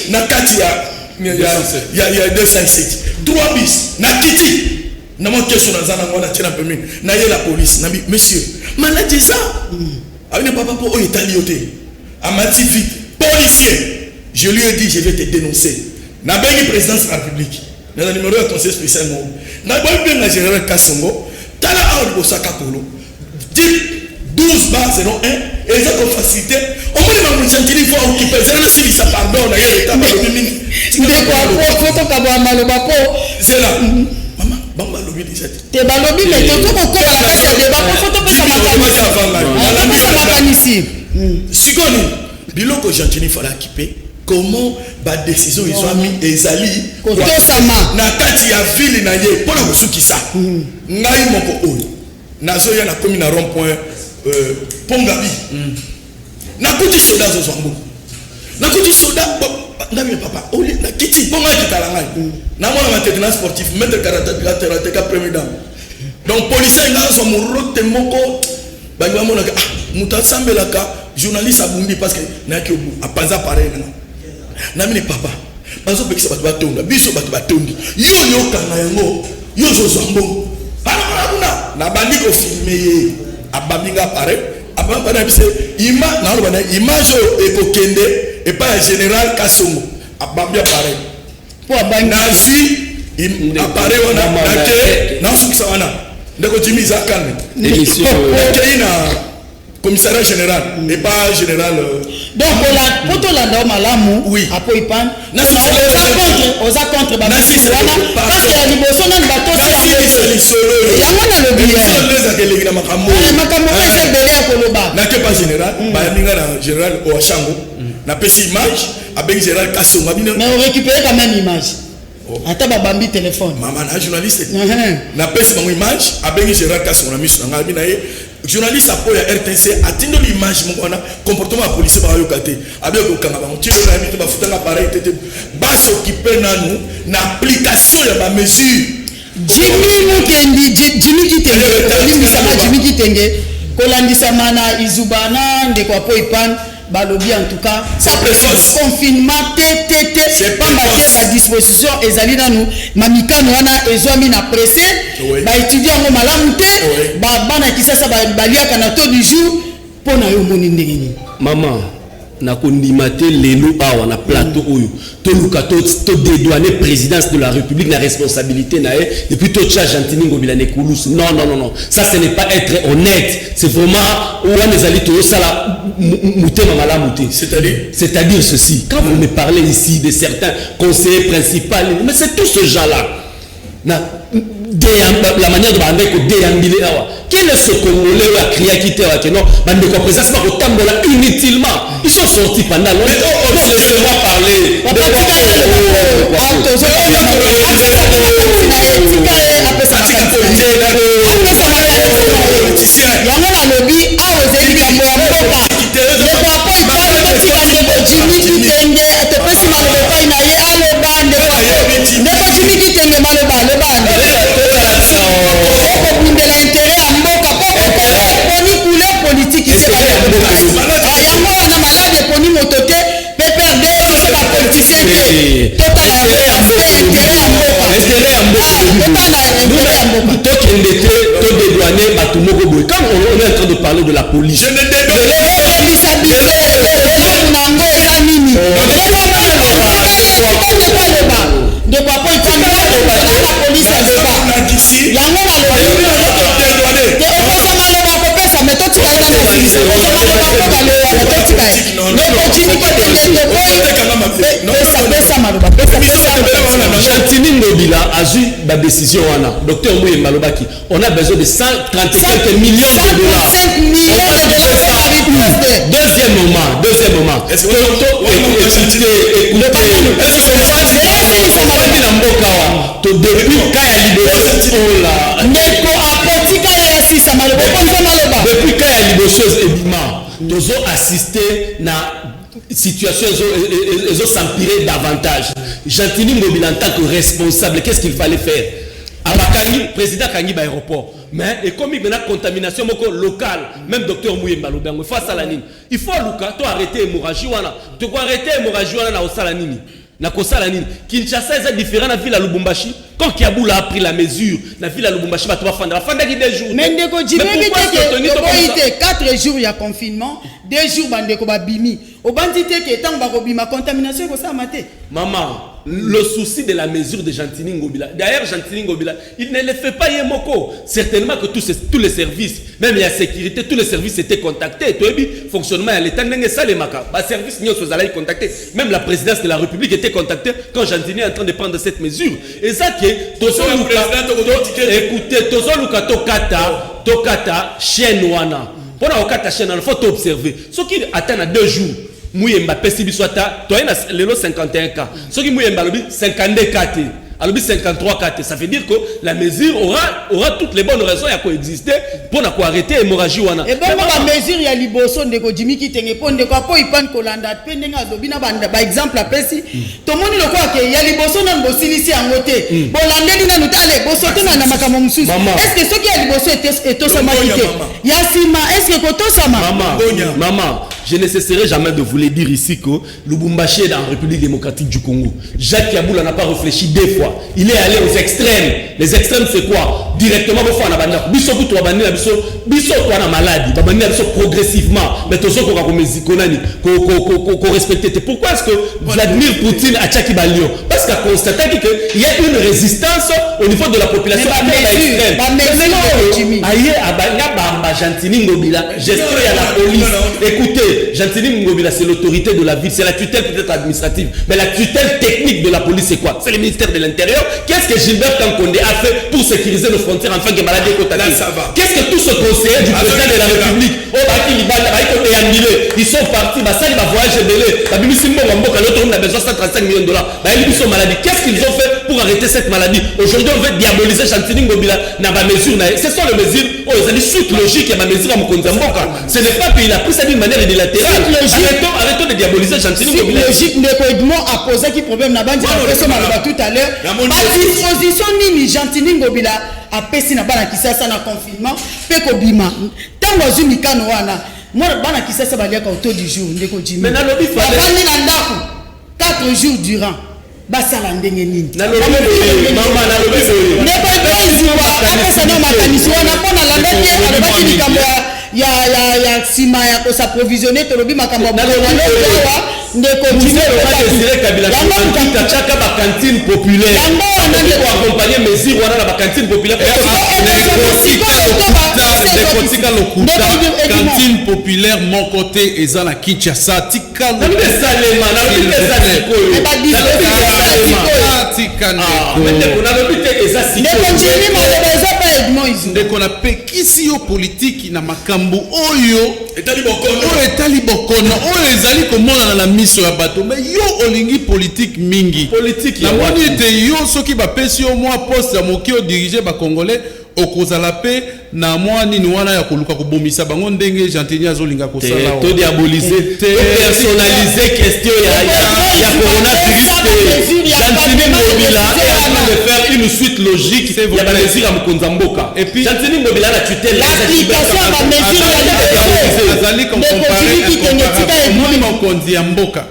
Nakati il y a 207. 3 bis. Nakiti. N'a pas question dans un tir un peu mieux. N'a la police. N'a monsieur. Maladie ça. Avec le papa pour Italioté. A m'a dit vite. Policier. Je lui ai dit je vais te dénoncer. N'a pas eu présidence de la République. Dans le numéro de conseil spécial, n'a pas eu le général Kassongo, Tala a Osaka Polo, 12/01, et ils ont facilité. Au moins, ils vont sentir qu'il faut occuper. C'est là, ça pardonne, il y a l'état de l'État. C'est là. Maman, Bamba lobby 17. Tu es lobby, mais tu es encore à la base de Bamba, faut te faire ma ici. Si on est, Biloko Gentini, il faut l'équiper. Comment la décision ils ont mis ezali na kati ya ville na ye pour la kusukisa ngai moko oyo nazo ya na komi na rond point Pongabi na kuti soda zo zwango na kuti soda ngabi papa oli na kiti ponga kitala ngai na mona matekna sportif mettre karatéka premier dame donc policier ngazo murote moko ba mona mutasambelaka journaliste abundi parce que na ki apanza pareil Namine papa, bazo pekisa batu batonda, biso batu batondi. Yo kanga yango, yo zozambo. Ana na bandi ko filmer, ababinga pare, abamba bise ima na bana image ekokende et pas général Kassongo. Abambia pare. Po abanga nazi apare wana nake na sukisa wana. Ndeko Jimmy Zakane. Émission commissariat général et pas général. Donc la poto la dame malamu oui apo ipan na si oza contre ba na si parce que la liboso na bato c'est solo yango na lobi les akeli na makambo makambo c'est belé akoloba na ke pas général ba ninga na général Oachango na pesi image avec général Kassonga bino mais on récupère quand même image ata babambi téléphone maman na journaliste na pesi bango image avec général Kassonga na miso na bina ye journaliste apoya RTNC atindo l'image mon comportement policier ba yo kate avec okanga ba tiro na mito ba futanga pareil tete ba s'occuper nanu na application ya ba mesure Jimmy Kitenge kolandisa mana izubana ndeko apo ipan balobi en tout cas ça préfose confinement c'est pas marqué à disposition ezali nanu mamikano wana ezwami na pressé ba étudiant ngo malamu te ba bana kisasa ba baliaka na taux du jour pona yo moni ndenge ni maman na kondimate lelo awa na plateau oyo to luka to dédouaner présidence de la République la responsabilité na et puis to charge Antini Ngobila Nekulusu non ça ce n'est pas être honnête c'est vraiment on les ali to sala mutema malamu te c'est-à-dire ceci quand vous me parlez ici de certains conseillers principaux mais c'est tout ce genre là la manière de parler que déambile awa quel est ce Congolais qui a crié quitter que non bande ko présence pas au tambola inutilement ils sont sortis pendant longtemps laissez-moi parler Quand on est en train de parler de la police, je ne Jantini Ngobila a eu la décision. Docteur Mouye Malobaki, on a besoin de 135 millions de dollars. Deuxième moment. Est-ce que depuis quand il y a nous avons assisté na situation ils ont s'empirer davantage. Jantini Ngobila en tant que responsable, qu'est-ce qu'il fallait faire? Abakani, président Kangi aéroport. Mais et comme il y a une contamination locale, même docteur Mouye Malobango face à la ligne. Il faut arrêter l'hémorragie. Tu dois arrêter l'hémorragie au Salanini. Na kosala nini Kinshasa est différent de la ville à Lubumbashi. Quand Kiaboula a pris la mesure, la ville à Lubumbashi va fanda qui 2 jours. Mais ndeko jimé 4 jours il y a confinement, 2 jours bandeko ba bimi. Au bandité que tant ba bima contamination ko ça maté. Maman, le souci de la mesure de Jantini Ngobila. D'ailleurs Jantini Ngobila, il ne le fait pas Yemoko. Certainement que tous les services, même la sécurité, tous les services étaient contactés. Tout le fonctionnement à l'état n'engé ça les maka. Ba service n'y sont allés contacter. Même la présidence de la République était contactée quand Jantini est en train de prendre cette mesure. Et ça qui est écoutez, Tozoluka Tokata Chenwana. Pour la Okata Chenwana, il faut observer. Ce qui attend à 2 jours. Mouyemba pesi biswata toi na lelo 51 cas ce qui Mouyemba lobi 52 cas alors 53 cas ça veut dire que la mesure aura toutes les bonnes raisons à coexister pour na ko arrêter hémorragie wana et bon la mesure ya liboso ndeko Jimmy kitenge po ndeko apo ipan kolanda pe ndenga zobina banda par exemple apesi to moni loko ke ya liboso na bosilisi yangote bolandeli na nutale bosote na makamo mususu est-ce que ce qui ya liboso est to samakite ya sima est-ce que ko to sama maman je ne cesserai jamais de vous le dire ici que Lubumbashi est dans la République démocratique du Congo. Jacques Kaboula n'a pas réfléchi 2 fois. Il est allé aux extrêmes. Les extrêmes c'est quoi? Directement au fond na banda. Biso ku to bandi na biso to na maladie. Ba bandi na biso progressivement. Mais tozo ko mezikonani ko respecter. Pourquoi est-ce que Vladimir Poutine a tchaki balio? Parce qu'il a constaté qu'il y a une résistance au niveau de la population extrême. Aïe abanga bamba Jantini Ngobila, gestion à la police. Écoutez, Jantini Ngobila, c'est l'autorité de la ville, c'est la tutelle peut-être administrative, mais la tutelle technique de la police, c'est quoi? C'est le ministère de l'Intérieur. Qu'est-ce que Gilbert Kankonde a fait pour sécuriser nos frontières afin que maladie contaminée? Qu'est-ce que tous ces conseillers du président de la République, ils sont partis, ils vont voyager belé, l'autre on a besoin de 135 millions de dollars. Ils sont malades. Qu'est-ce qu'ils ont fait pour arrêter cette maladie? Aujourd'hui, on veut diaboliser Jantini Ngobila. Ce sont les mesures, ils ont des suites logiques et ma mesure à Mokonzamboka. Ce n'est pas qu'il a pris ça d'une manière unilatérale. Arrêtons de diaboliser Jantini Ngobila. Logique, Ndeko a posé qui problème na bandi tout à l'heure. La disposition ni Jantini Ngobila a pesi na bana kisasa na confinement pe ko bima. Tango azumi kano wana. Moi bana kisasa baliaka autour du jour Ndeko Jimmy. Mais na lobi fa. Bandi na ndako 4 jours durant. Basala ndenge nini na lobi mama na lobi ne pas ziwa apesa na makanisi wana pona la ndeke alobaki likambo ya sima ya ko s'approvisionner to lobi makambo na lobi ndeko Jimmy Désiré Kabila chaka ba cantine populaire pour accompagner mesures wana na ba cantine populaire cantine populaire mon côté eza na Kinshasa tika ndeko na pekisi yo politique na makambo oyo etali bokono oyo ezali komona na miso ya bato mais yo olingi politique mingi politique na moni ete yo soki bapesi yo mwa poste ya moki odirige bacongolais okozala pe na mwa nini wana ya koluka kobomisa bango ndenge Jantini azolinga kosala to diaboliser to personnaliser question ya coronavirus. Jantini Ngobila est en train de faire une une suite logique C'est il y a vrai. la mesure à Mkonzamboka Et puis- Chantini Ngobila la tutelle L'application va azali comparer omoni mokonzi ya mboka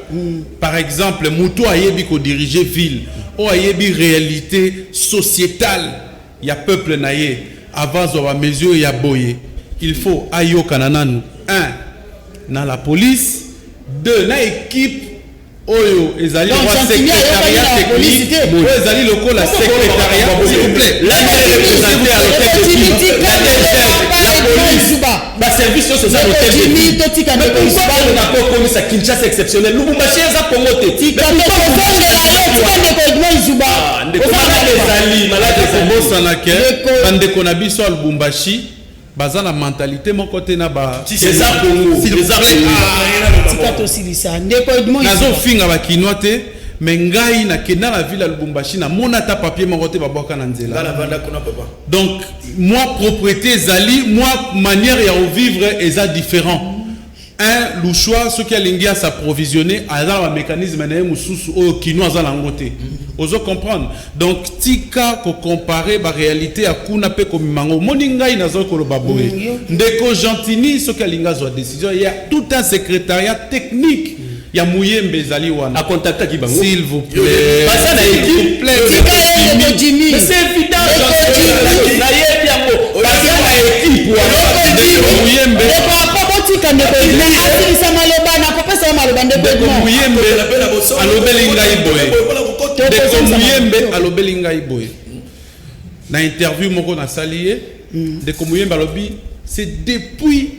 par exemple mutu ayebi kodiriger ville o ayebi réalité sociétale ya peuple na ye avant zwa mesure ya boye il faut ayokana nanu 1 na la police 2 na équipe oyo ezali Donc, roi Chantini secrétariat ayokani na police technique te. oyo ezali lokola secrétariat s'il vous plaît là il est représenté à l'hôtel de ville la police ba service sur ça l'hôtel de ville mais pourquoi on n'a pas commis ça Kinshasa exceptionnel Lubumbashi eza Congo te tika obosanake bandeko na biso ya lubumbashi baza na mentalité moko te na ba c'est ça Congo c'est ça nazofinga bakinois te me ngai nakenda na ville ya lubumbashi namona ata papier moko te babwaka na nzela donc moi propriété ezali moi manière ya ovivre eza différent un louchois soki alingi s'approvisionner aza na bamécanisme na ye mosusu oyo kino aza nango te ozo comprendre donc tika kocompare baréalité ya kuna mpe komimango omoni ngai naza koloba boye ndeko Gentini soki alingi azwa décision il y a tout un secrétariat technique ya muyembe ezali wana a contacté qui bango s'il vous plaît passa na équipe mais c'est évident na yebi yango passa na équipe ndeko muyembe ndeko muyembe alobeli ngai boye ndeko muyembe alobeli ngai boye na interview moko nasali ye ndeko muyembe alobi c'est depuis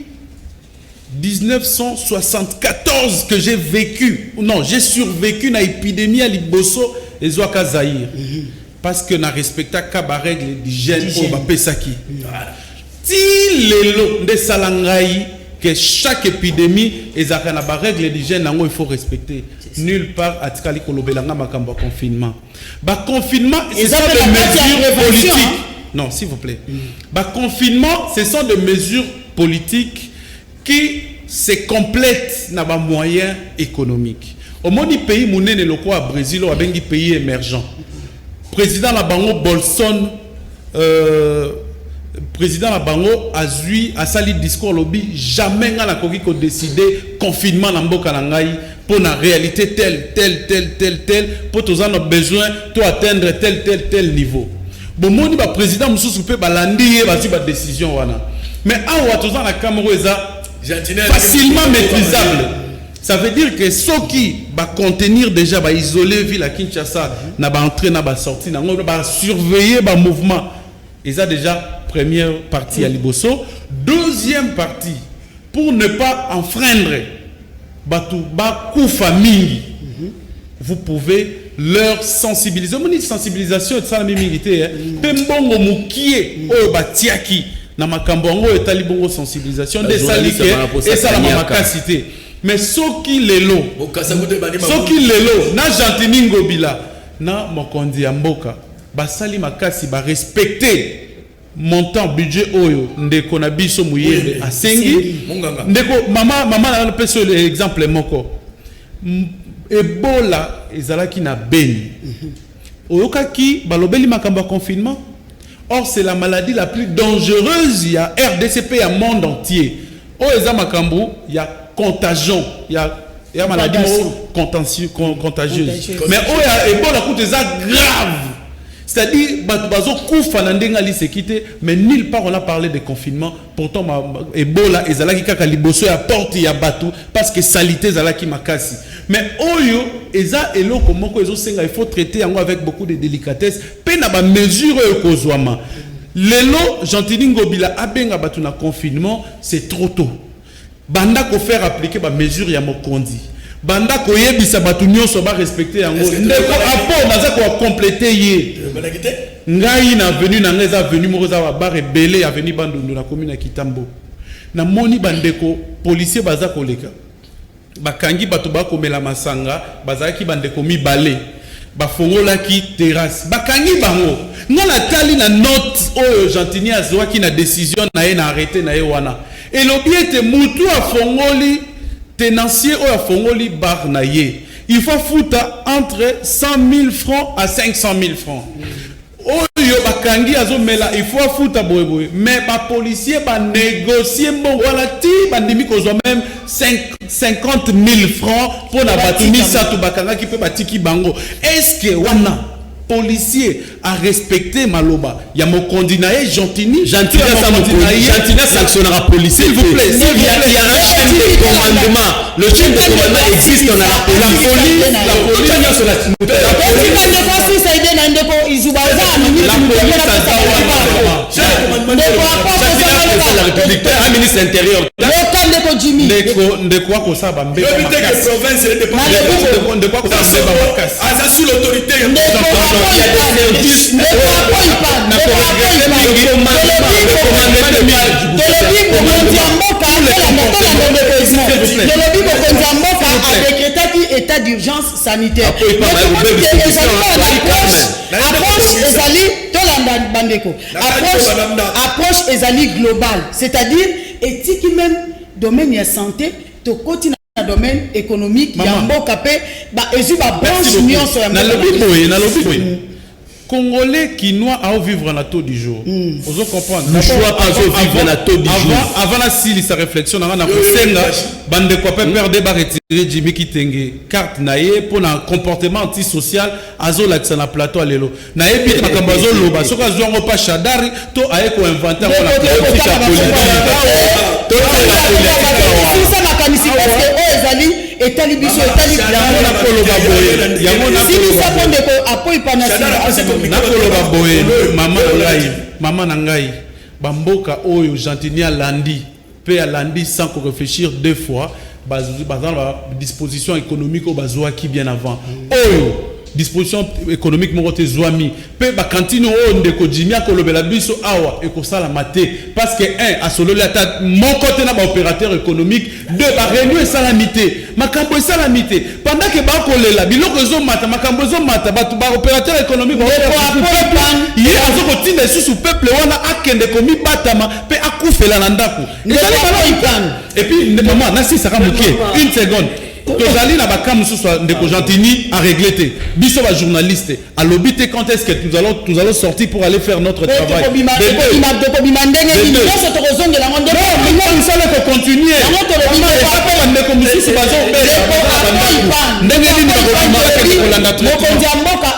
1974 que j'ai vécu, non, j'ai survécu na épidémie à Liboso et Zouaka Zahir. Parce que na respecta kaba règle d'hygiène pour ma pesaki. Si lelo de salangai que chaque épidémie est à na ba règle d'hygiène il faut respecter. Nulle part à tikali kolobelanga makambo confinement. Ba confinement c'est ça de mesures politiques. Non, s'il vous plaît. Ba confinement ce sont des mesures politiques qui se complète na ba moyens économiques. Au monde du pays monene loko à Brésil ou à bengi pays émergent. Président la bango Bolson président la bango azui a sali discours lobby jamais ngala koki ko décider confinement na mboka na ngai pour la réalité tel pour tous en besoin to atteindre tel niveau. Bon moni ba président mususu pe balandi ba si ba décision wana. Mais awa tous en la Cameroun facilement maîtrisable. Ça veut dire que ceux qui va contenir déjà, va isoler ville à Kinshasa, n'a pas entré, n'a pas sorti, n'a pas surveiller le mouvement. Ils ont déjà première partie à Liboso, deuxième partie pour ne pas enfreindre Bakou famille. Vous pouvez leur sensibiliser. Mon sensibilisation est ça la même unité. Pembongo mukie o batiaki. Na makambongo et talibongo sensibilisation des salike et ça la mamakasité mais soki lelo na Gentini Ngobila na mokonzi ya mboka basali makasi ba respecter montant budget oyo ndeko na biso muyembe asengi ndeko mama na peso exemple moko Ebola ezalaki na Beni oyokaki balobeli makambo ya confinement. Or, c'est la maladie la plus dangereuse. Il y a RDCP, il y a monde entier. Oh, il y a makambo, il y a contagion, il y a maladie contagieuse. Mais oh, il y a Ebola qui est grave. C'est-à-dire, bazo koufa nandenga li sekite, mais nulle part on a parlé de confinement. Pourtant, Ebola ezalaki kaka liboso ya porte ya batu parce que salité ezalaki makasi. Mais oyo eza eloko moko ezo senga il faut traiter yango avec beaucoup de délicatesse. Pe na ba mesure oyo kozwama. Lelo Gentini Ngobila abenga batu na confinement, c'est trop tôt. Banda ko faire appliquer ba mesure ya mokondi. Banda ko yebisa batu nyonso ba respecter yango. Ndeko apo naza ko compléter ye. Ngai na venu na ngeza venu moza wa ba rebelle avenue Bandundu na commune ya Kitambo. Na moni bandeko policier baza koleka. Bakangi bato bakomela masanga bazaki bandeko mibale bafongola ki terrasse bakangi bango ngala tali na note oyo Gentini azwaki na décision na ye na arrêté na ye wana elobiete mutu afongoli tenancier oyo afongoli bar na ye il faut fouta entre 100 000 francs à 500 000 francs. bakangi azomela il faut afuta boye mais ba policier ba négocier bon voilà ti bandimi kozwa même 50 000 francs pour na batumi ça to bakanga ki pe batiki bango. Est-ce que wana policier a respecté maloba ya mokondi na ye gentini sanctionnera policier s'il vous plaît. Il y a un chaîne de commandement, le chaîne de commandement existe dans la police. Un ministre intérieur sous l'autorité état d'urgence sanitaire. Approche ezali globale, c'est-à-dire éthique même domaine de santé to continue domaine économique ya mboka pe ba ezu ba branche nyonso ya Congolais qui noient à vivre en taux du jour. Vous comprenez? Nous choix pas vivre en taux du jour. Avant la sa réflexion, on a Kosenga, bande quoi perdre ba retirer Jimmy Kitenge carte naie pour un comportement antisocial azo la na plateau à lelo. Naie pi makambazo loba, soka zo pas chadari to aye ko inventer pour la politique. Etali biso etali maman nangai bamboka oyo gentini alandi pe alandi sans réfléchir deux fois bazala disposition économique au bazwaki bien avant oyo disposition économique mokote zwami pe ba cantine o ndeko jimia kolobela biso awa e ko sala maté parce que un a solo la tête mon côté na ba opérateur économique deux ba réunion salamité makambo salamité pendant que ba kolela biloko zo mata makambo zo mata ba opérateur économique ba il y a zo kotinda sous peuple wana akende komi batama pe akufela na ndako et puis maman nasi saka moké une seconde tozali na bakam mususu ndeko gentini a régler biso ba journaliste à l'obité quand est-ce que nous allons sortir pour aller faire notre travail continuer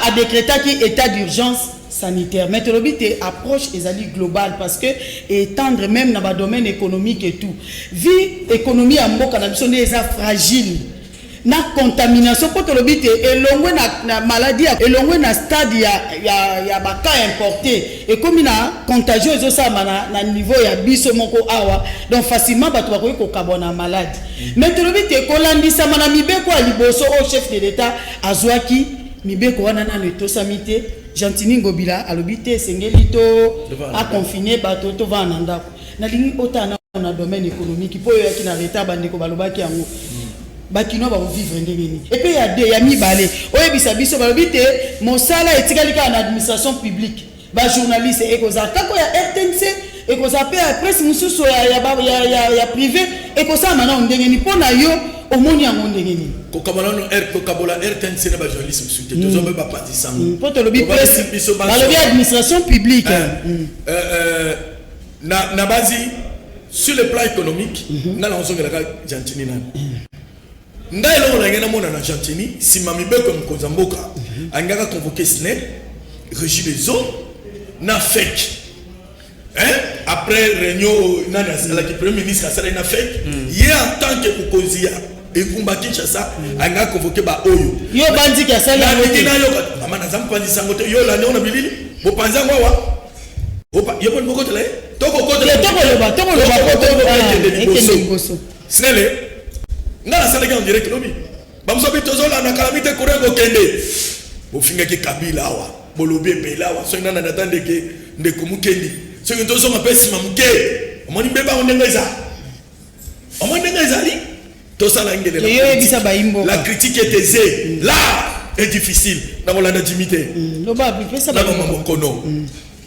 a décrété état d'urgence sanitaire. Mais l'obité approche ezali globale parce que étendre même dans le domaine économique et tout. Vie économie à mboka na biso est fragile. Na contamination pour l'obité et l'ongwe na maladie et l'ongwe na stade ya baka importé et comme il a contagion et ça na niveau ya biso moko awa donc facilement ba to ba ko kabona malade. Mais l'obité ko landisa mana mibeko a liboso au chef de l'état azwaki mibeko wana na to samité Gentini Ngobila alobité sengelito a confiné bato to va nanda na lingi otana na domaine économique po yo ki na l'état bandeko balobaki yango bakino ba vivre ndengeni et puis il y a mibale oyebisa biso balobité mosala etikali ka na administration publique ba journaliste et koza kako ya RTNC et koza pe presse mususu ya privé et koza mana ndengeni pona yo omoni yango ndengeni kokabola RTNC na ba journaliste mususu tozo ba patisa po to lobi presse balobi administration publique na base sur le plan économique na la ozongela ka Gentini na ngai lo na ngena mona na Gentini si mamibeko mkonza mboka angaka convoquer SNEL régie des eaux na fake après réunion nani la premier ministre asala na fake hier en tant que Kokozia et Kumba Kinshasa anga convoquer ba oyo yo bandi ki asala na ngina yo mama na zampa ndi sangote yo la ne on a bilili bo panza ngwa opa yo ko ngoko tele toko loba SNEL ngala sala en direct lobi bamso bitozola na calamité korengo kende bo finga ki Kabila awa bolobi pela awa so ngana natande ke ndeko mukendi so ntozo mapesi mamuke omoni beba onengeza li to sala ngele la critique est aisée là est difficile na molanda dimité loba pesa ba mokono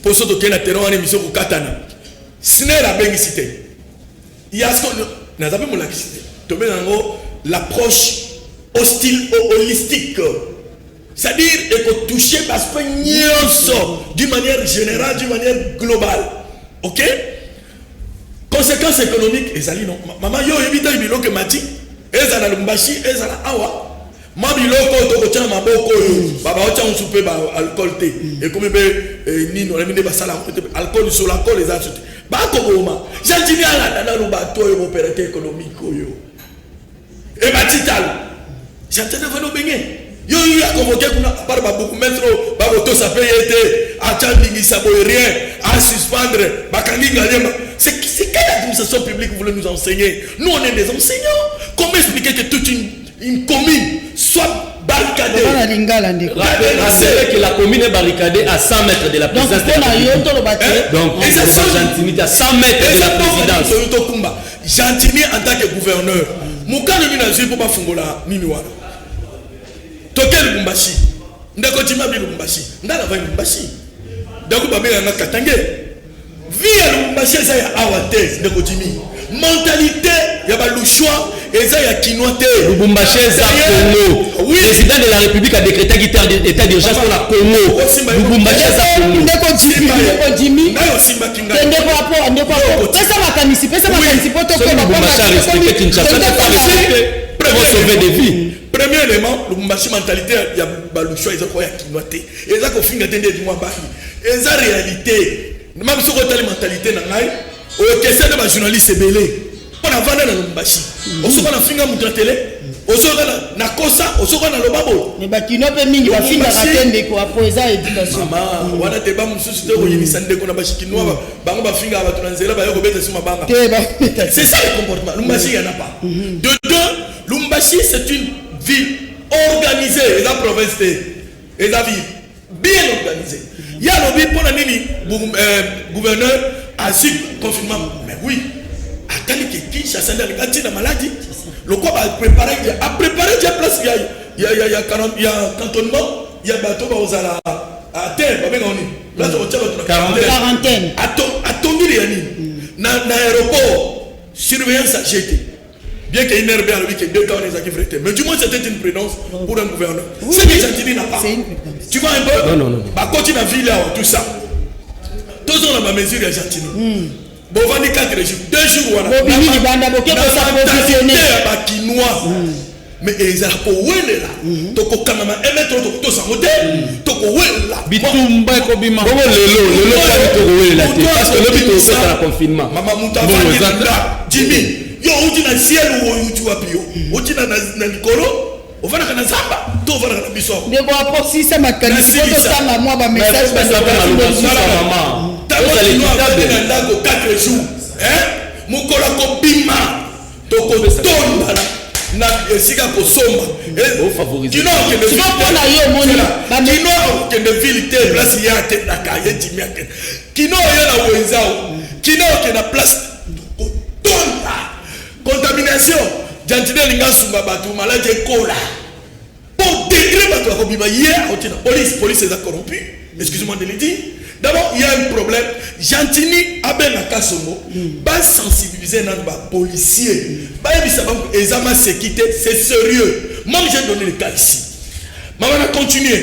poso to kena terrain ane miso ko katana SNEL a bengisité yasko na zabe molakisité to benango l'approche hostile holistique C'est-à-dire qu'il faut toucher l'aspect d'une manière générale, d'une manière globale. Ok? Conséquences économiques, et ça non. Maman, yo évite biloko que mati, ezala lumbashi, ezala awa. Ma biloko to kocha maboko yo, baba ocha on soupe ba alcool té. Et comme be ni no remine ba sala alcool sur l'alcool les acheter. Ba ko boma. J'entini ala na lo bato yo opérateur économique yo. Et batital. J'entini veno benye. Yo a convoqué par beaucoup mettre baboto ça peut être à tchandingi ça rien à suspendre bakandi galema. C'est quelle administration publique vous voulez nous enseigner? Nous on est des enseignants. Comment expliquer que toute une commune soit barricadée? Rappelez que la commune est barricadée à 100 mètres de la présidence. Donc c'est Gentini à 100 mètres de la présidence. Gentini en tant que gouverneur. Mouka ne vient pas pour Fungola Niniwara. Tokel Lumbashi, ndako timabi Lumbashi, ndala va Lumbashi. Ndako babé na Katangé. Via Lumbashi ça ya awate ndako timi. Mentalité ya ba louchois et ça ya kinoité. Lumbashi ça Congo. Oui, président de la République a décrété état d'urgence pour la Congo. Lumbashi ça Congo. Ndako timi. Nayo simba kinga. Ndako pesa makanisi poto ko ba Lumbashi a respecté Kinshasa pour sauver des vies. Premier élément, le mentalité, il y a le choix, ils ont quoi, il y a qui et ça qu'on finit d'entendre du mois et ça réalité, même si on a la mentalité dans l'ail, au question de ma journaliste belé, on a vendu dans le Lumbashi, on se voit dans finir mon télé, on se voit dans Kosa, on se voit dans le babo. Mais bah qui n'a pas mis la fin de la quoi pour ça éducation. Maman, on a des bambous sociétés où il y a des qu'on a pas chinois, bango ba finga ba tunanzela ba yoko beta suma banga. C'est ça le comportement. Lumbashi il y en a pas. De deux, Lumbashi c'est une ville organisée, la province et la ville bien organisée. Il y a le ville pour la nini gouverneur a su confinement. Mais oui, attendez que Kinshasa la maladie. Le corps a préparé déjà place. Il y a cantonnement, il y a bateau à terre. Là, quarantaine. Attendez les amis. Dans l'aéroport, surveillance a jeté. Bien qu'il y ait une herbe à lui qui est 2 ans les acquis frétés. Mais du moins c'était une prudence pour un gouverneur. Oui, c'est que Gentini n'a pas. Tu vois un peu? Non. Bah quand tu as vu là, tout ça. Tous ont la mesure à Gentini. Bon, on va dire 4 jours. 2 jours, voilà. La mentalité à Kinois. Mais ils ont oué là. Toko kanama emettre to samote. Toko oué là. Bitumba ko bima. Bon lelo pas to oué là parce que le but c'est la confinement. Mama Moutava Jimmy. Yo uti na ciel ou uti wapi yo uti na likolo ovana kana zamba to ovana kana biso ne bo aposi ça makanisi to tanga moi ba message ba maman tabo na ndako 4 jours mukola ko bima to ko tonda na esika ko somba au favoriser kino ke de tu vas na yo moni kino ke de ville te place ya te na ka ye timia kino yo na wenzao kino ke na place tonda contamination Gentini lingasumba batu maladie cola pour dégré batu akobima hier police est corrompu excusez-moi de le dire. D'abord il y a un problème. Gentini abena kasongo ba sensibiliser nan ba policier ba yebisa ba examen sécurité c'est sérieux. Moi j'ai donné le cas ici. Maman a continué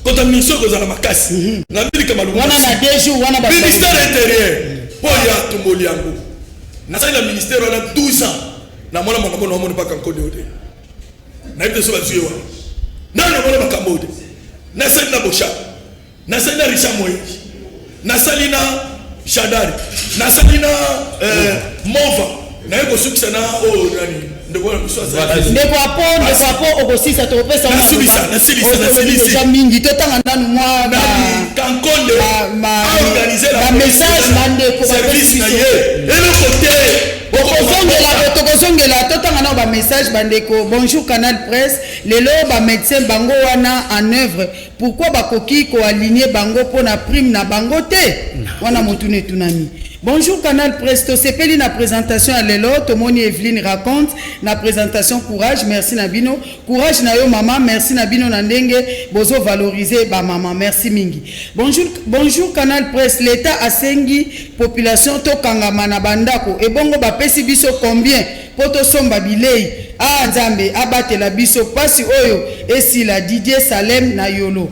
contamination que za la makasi na mbili kama lungu wana na 2 jours wana ba ministère intérieur pour ya tumboli yango na ça le ministère on a 12 ans na mona mona pas quand code hote na ibte so ba tuyewa na mona makamode na ça na bosha na ça na Richard Moïse na salina Shadari na salina Mova na yeko sukisa na nani ndeko apo okosisa to pesa na silisa mingi to tanga nanu mwa kankonde organiser la message mande ko service na ye et le côté tokozongela totanga na ba message bandeko. Bonjour Canal Presse lelo ba médecin bango wana en œuvre pourquoi bakoki ko aligner bango pona prime na bango te wana motune tunami. Bonjour Canal Presse to sepeli na présentation à lelo tomoni Evelyne raconte na présentation courage merci Nabino courage na yo maman merci Nabino na ndenge bozo valoriser ba maman merci mingi. Bonjour Canal Presse l'état asengi population to kangama na bandako et bongo ba pesi biso combien poto somba bilei Nzambe abatela biso pasi oyo esila. Didier Salem na Yolo.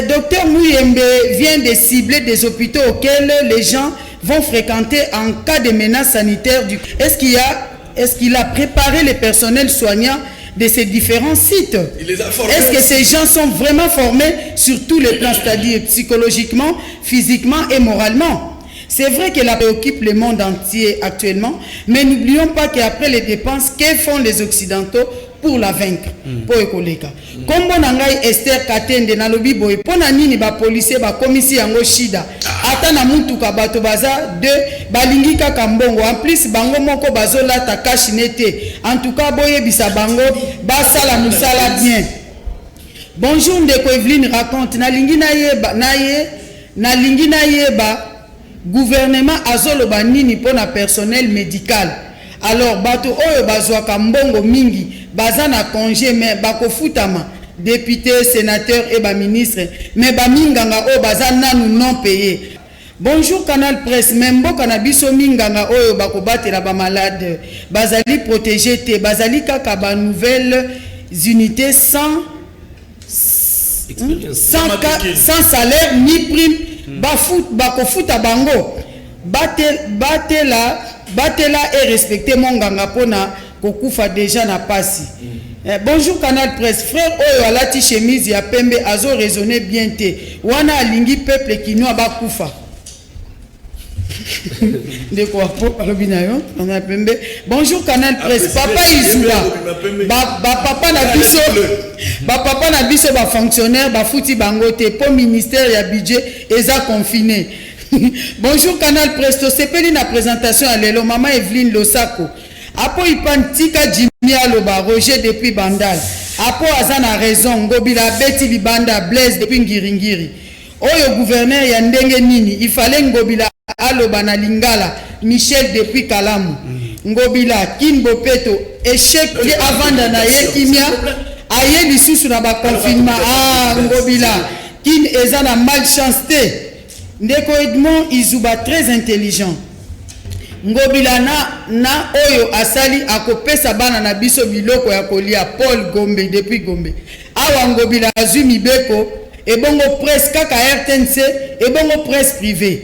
Docteur Mouyembe vient de cibler des hôpitaux auxquels les gens vont fréquenter en cas de menace sanitaire. Est-ce qu'il a préparé les personnels soignants de ces différents sites? Il les a formés. Est-ce que ces gens sont vraiment formés sur tous les plans, c'est-à-dire psychologiquement, physiquement et moralement? C'est vrai qu'elle préoccupe le monde entier actuellement, mais n'oublions pas qu'après les dépenses, que font les Occidentaux pour la vaincre? Pour écoleka. Comme on a Esther Katende na lobi boy, pona nini ba policier ba commissaire yango shida. Ata na muntu ka bato baza de balingika kambongo. En plus bango moko bazola ta kashinete. En tout cas boye bisa bango basala musala bien. Bonjour Ndeko Evelyne raconte na lingi na yeba gouvernement azoloba nini pona personnel médical. Alors bato oyo bazwaka mbongo mingi baza na congé mais bakofutama député sénateur et ba ministre mais ba minganga oyo baza nanu non payé. Bonjour Canal Presse, membo kanabiso minganga oyo bakobatela ba malade bazali protégé te bazali kaka ba nouvelles unités sans salaire ni prime bakofuta bango batela et respecter mon ganga pona kokufa déjà na pasi. Bonjour Canal Presse, frère oyo alati chemise ya pembe azo raisonner bien te wana alingi peuple kinoa bakufa. De quoi pour alobinayo on a pembe. Bonjour Canal Presse, papa Izuba papa na biso ba fonctionnaire ba futi bango te po ministère ya budget eza confiné. Bonjour Canal Presse, to sepeli na présentation à lelo maman Evelyne Losako. Apo ipantika Jimmy Aloba Roger depuis Bandal. Apo azana raison ngobila beti libanda Blaise depuis Ngiringiri. Oyo gouverneur ya ndenge nini ifale ngobila Aloba na Lingala Michel depuis Kalamu. Ngobila Kimbo Peto échec avant na ye kimia aye lisusu na ba confinement ngobila kin ezana malchance te. Ndeko Edmond Izuba très intelligent. Ngobila na oyo asali akopesa bana na biso biloko ya kolia Paul Gombe depuis Gombe. Awa ngobila azwi mibeko ebongo presse kaka RTNC ebongo presse privée.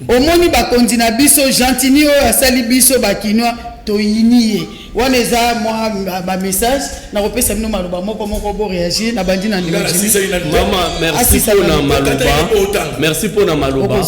Omoni bakonzi na biso gentini oyo asali biso bakinoa toyinie. Waneza moi ba message na kopesa mino maloba moko bo réagir na bandi na ndimo. Maman merci pour na maloba. Merci pour na maloba.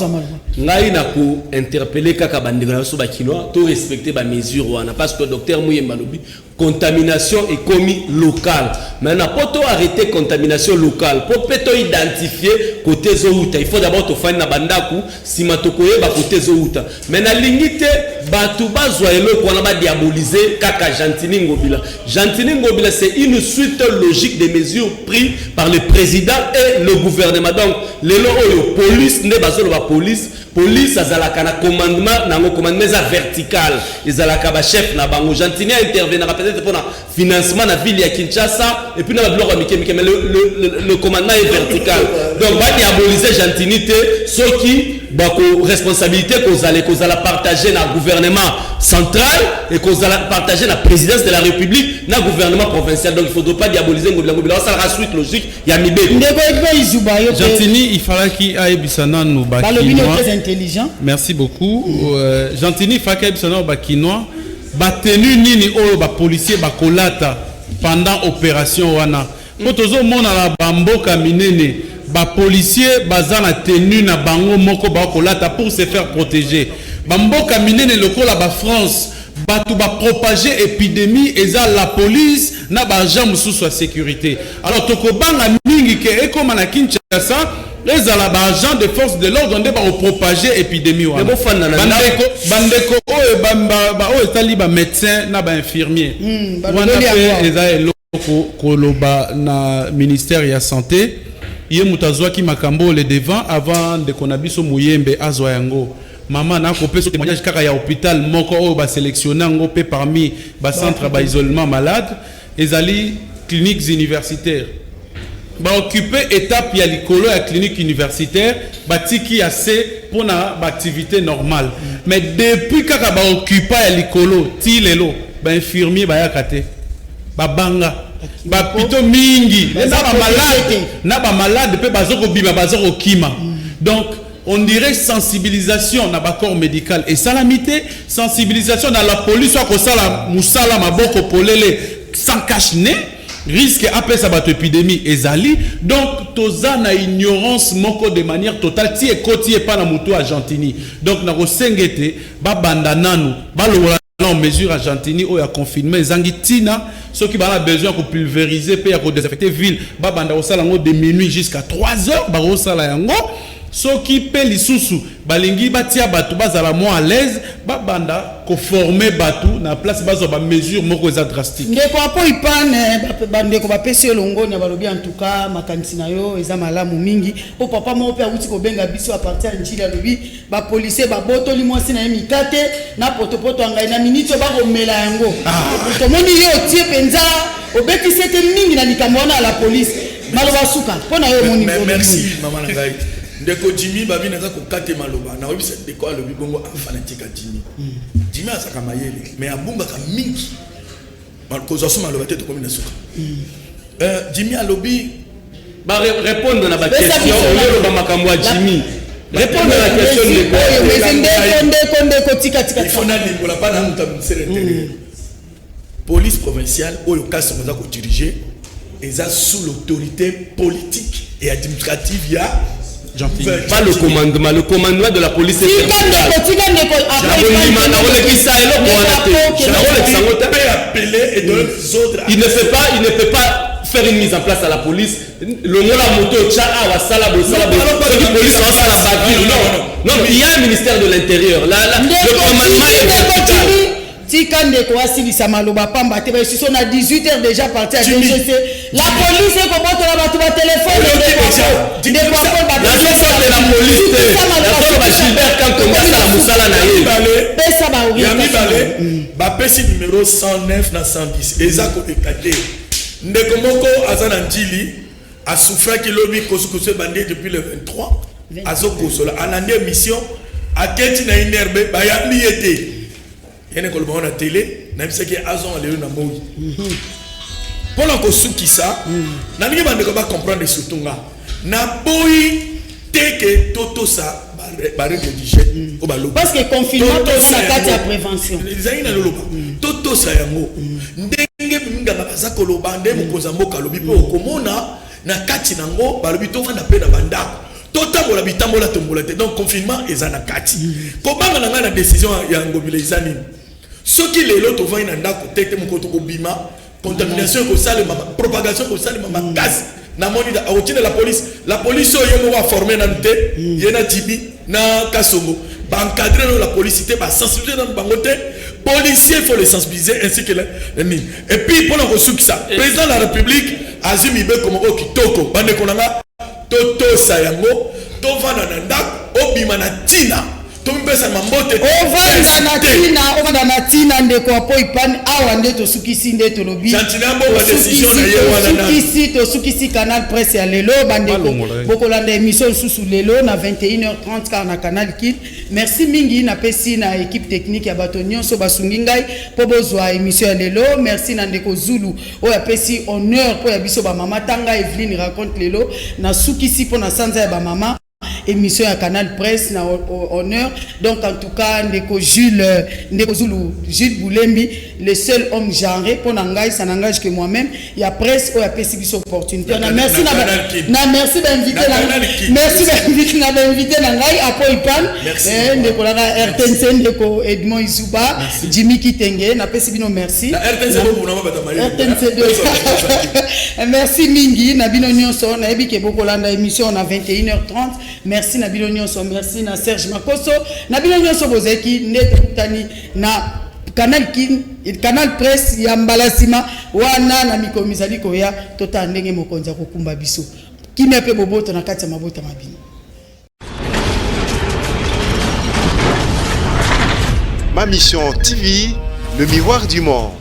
Ngai na ko interpeller kaka bandi na so bakinoa to respecter ba mesure wana parce que docteur Mouyemba lobi contamination est commis locale. Maintenant pour to arrêter contamination locale, pour peut identifier côté zouta, il faut d'abord to faire na bandaku sima to koyeba côté zouta. Maintenant lingité batu bazwa eloko wana ba diaboliser kaka Gentini Ngobila. Gentini Ngobila c'est une suite logique des mesures prises par le président et le gouvernement. Donc les police ne bazolo ba police azalaka na commandement na commandement vertical ezalaka ba chef na bango Gentini a intervenir peut-être pour na financement na ville ya Kinshasa et puis na bloc à Miké mais le commandement est vertical. Donc va diaboliser Gentini te ceux qui bako responsabilité qu'on allait partager na gouvernement central et qu'on allait partager la présidence de la République na gouvernement provincial. Donc il faudrait pas diaboliser Ngobila ça la suite logique ya mibe. Gentini il fallait qu'il aille bisana no bakinois très intelligent. Merci beaucoup. Gentini il fallait qu'il bisana no bakinois batenu nini oyo ba policier bakolata pendant opération wana. Potozo mona la bamboka minene ba policier bazana tenu na bango moko ba kolata pour se faire protéger. Bamboka minene lokola ba France batu ba propager épidémie eza la police na ba agent mususu ya sécurité. Alors tokobanga mingi ke ekoma na Kinshasa ezala ba agent de force de l'ordre nde ba propager épidémie wana. Bandeko oyo ba oyo tali ba médecin na ba infirmier. Wana pe eza eloko koloba na ministère ya santé. Ye mutazwaki makambo le devant avant de konabiso Mouyembe azwa yango. Maman na ko peso témoignage kaka ya hôpital moko o ba sélectionner ngo pe parmi ba centre ba isolement malade ezali cliniques universitaires. Ba occuper étape ya likolo ya clinique universitaire batiki assez pour na ba activité normale. Mais depuis kaka ba occuper ya likolo ti lelo ba infirmier ba yakate ba banga ba pito mingi na ba malade pe bazoko bima bazoko kima. Donc on dirait sensibilisation dans le corps médical et salamité, sensibilisation dans la police, soit que ça la moussala maboko polele sans cache-nez, risque après ça battre épidémie et zali. Donc toza na ignorance moko de manière totale, ti e koti e pas na mutu Argentini. Donc na ko sengete ba banda nanu, ba lo en mesure Argentini ou ya confinement zangitina ceux qui ont besoin de pulvériser pe ya ko désinfecter ville, ba banda osala ngo de minuit jusqu'à 3 heures, ba osala yango. Ceux qui paient les sous, balingi batia batu bazala moins à l'aise, babanda ko former batu na place bazo ba mesure moko za drastique. Ndeko apo ipane bandeko ba pese longo na balobi en tout cas makanisi na yo eza malamu mingi po papa mo pe uti ko benga biso a partir ya njila lobi ba policier ba botoli mwasi na mikate na potopoto ngai na minito ba ko mela yango. To moni yo tie penza obeti sete mingi na likamona la police. Maloba suka pona yo moni. Merci maman ngai. Ndeko Jimmy babi naza ko kate maloba na obi se ndeko alobi bongo afanatika Jimmy. Jimmy asaka mayele mais abunga ka mingi. Malko zo soma maloba te to komina suka. Jimmy alobi ba répondre na ba question yo ba makambo ya Jimmy. Répondre à la question de tika tika. Il faut na lingola pa na muta ministère intérieur. Police provinciale ou le cas ça ko diriger eza sous l'autorité politique et administrative ya pas le commandement de la police est il ne peut pas faire une mise en place à la police le mot la moto non il y a un ministère de l'intérieur le commandement est Tika ndeko asilisa maloba pamba te ba siso na 18h déjà parti à DGC la police est comment la batu ba téléphone ndeko apo ba la police la ba Gilbert quand on a la musala na ye pesa ba orientation ba pesi numéro 109 na 110 eza ko décaler ndeko moko azana njili a souffert que lobi kosukuse bandé depuis le 23 azoko sola anande mission aketi na inerbe ba ya liete yene ko na télé na bisa ki azon ale na moyi pour la kosuki ça na ningi bande ko ba comprendre surtout nga na boyi teke toto ça ba rédiger o ba lo parce que confinement c'est la carte de prévention les aina loloba toto ça yango ndenge minga baza ko lo bande mo kozamboka lobi pe okomona na kati nango ba lobi to na pe na bandako totambola bitambola tombola te donc confinement ezana kati ko banga na ngana décision ya ngobile izani ceux qui les lots vont y aller côté mon côté bima contamination ko sale propagation ko sale mama gaz na monida a la police yo mo former na nte yena tibi na kasongo ba encadrer la police ba sensibiliser dans bangote policiers faut les sensibiliser ainsi que les et puis pour la ressource ça président de la république azumi be comme okitoko bande konanga toto sayango to vana na ndak obima na tina tombesa mambote ovanda na tina ndeko apo ipani awa nde tosukisi nde tolobi tosukisi canal presse ya lelo bandeko bokolanda émission susu lelo na 21h30 car na canal Kid. Merci mingi na pesi na équipe technique ya bato nyonso basungi ngai po bozwa émission ya lelo. Merci na ndeko Zulu o ya pesi honneur po ya biso ba mama tanga Evelyne raconte lelo na sukisi po na sanza ya ba mama émission à Canal Presse na honneur. Donc en tout cas ndeko Jules ndeko Zulu Jules Boulembi le seul homme genré pour n'engage ça n'engage que moi-même il y a presse ou il y a possibilité opportunité merci merci d'inviter merci d'inviter na d'inviter n'engage après ipan ndeko la RTNC ndeko Edmond Isuba Jimmy Kitenge na possibilité merci merci mingi na bino nyonso na yebi ke bokolanda émission na 21h30 merci na bino nyonso merci na Serge Makoso na bino nyonso bozeki ndete kutani na Canal Presse ya Mbalasima wana na mikomizali koya tota ndenge mokonza kokumba biso kimia pe boboto na kati ya mabota mabini. Ma mission TV, le miroir du monde.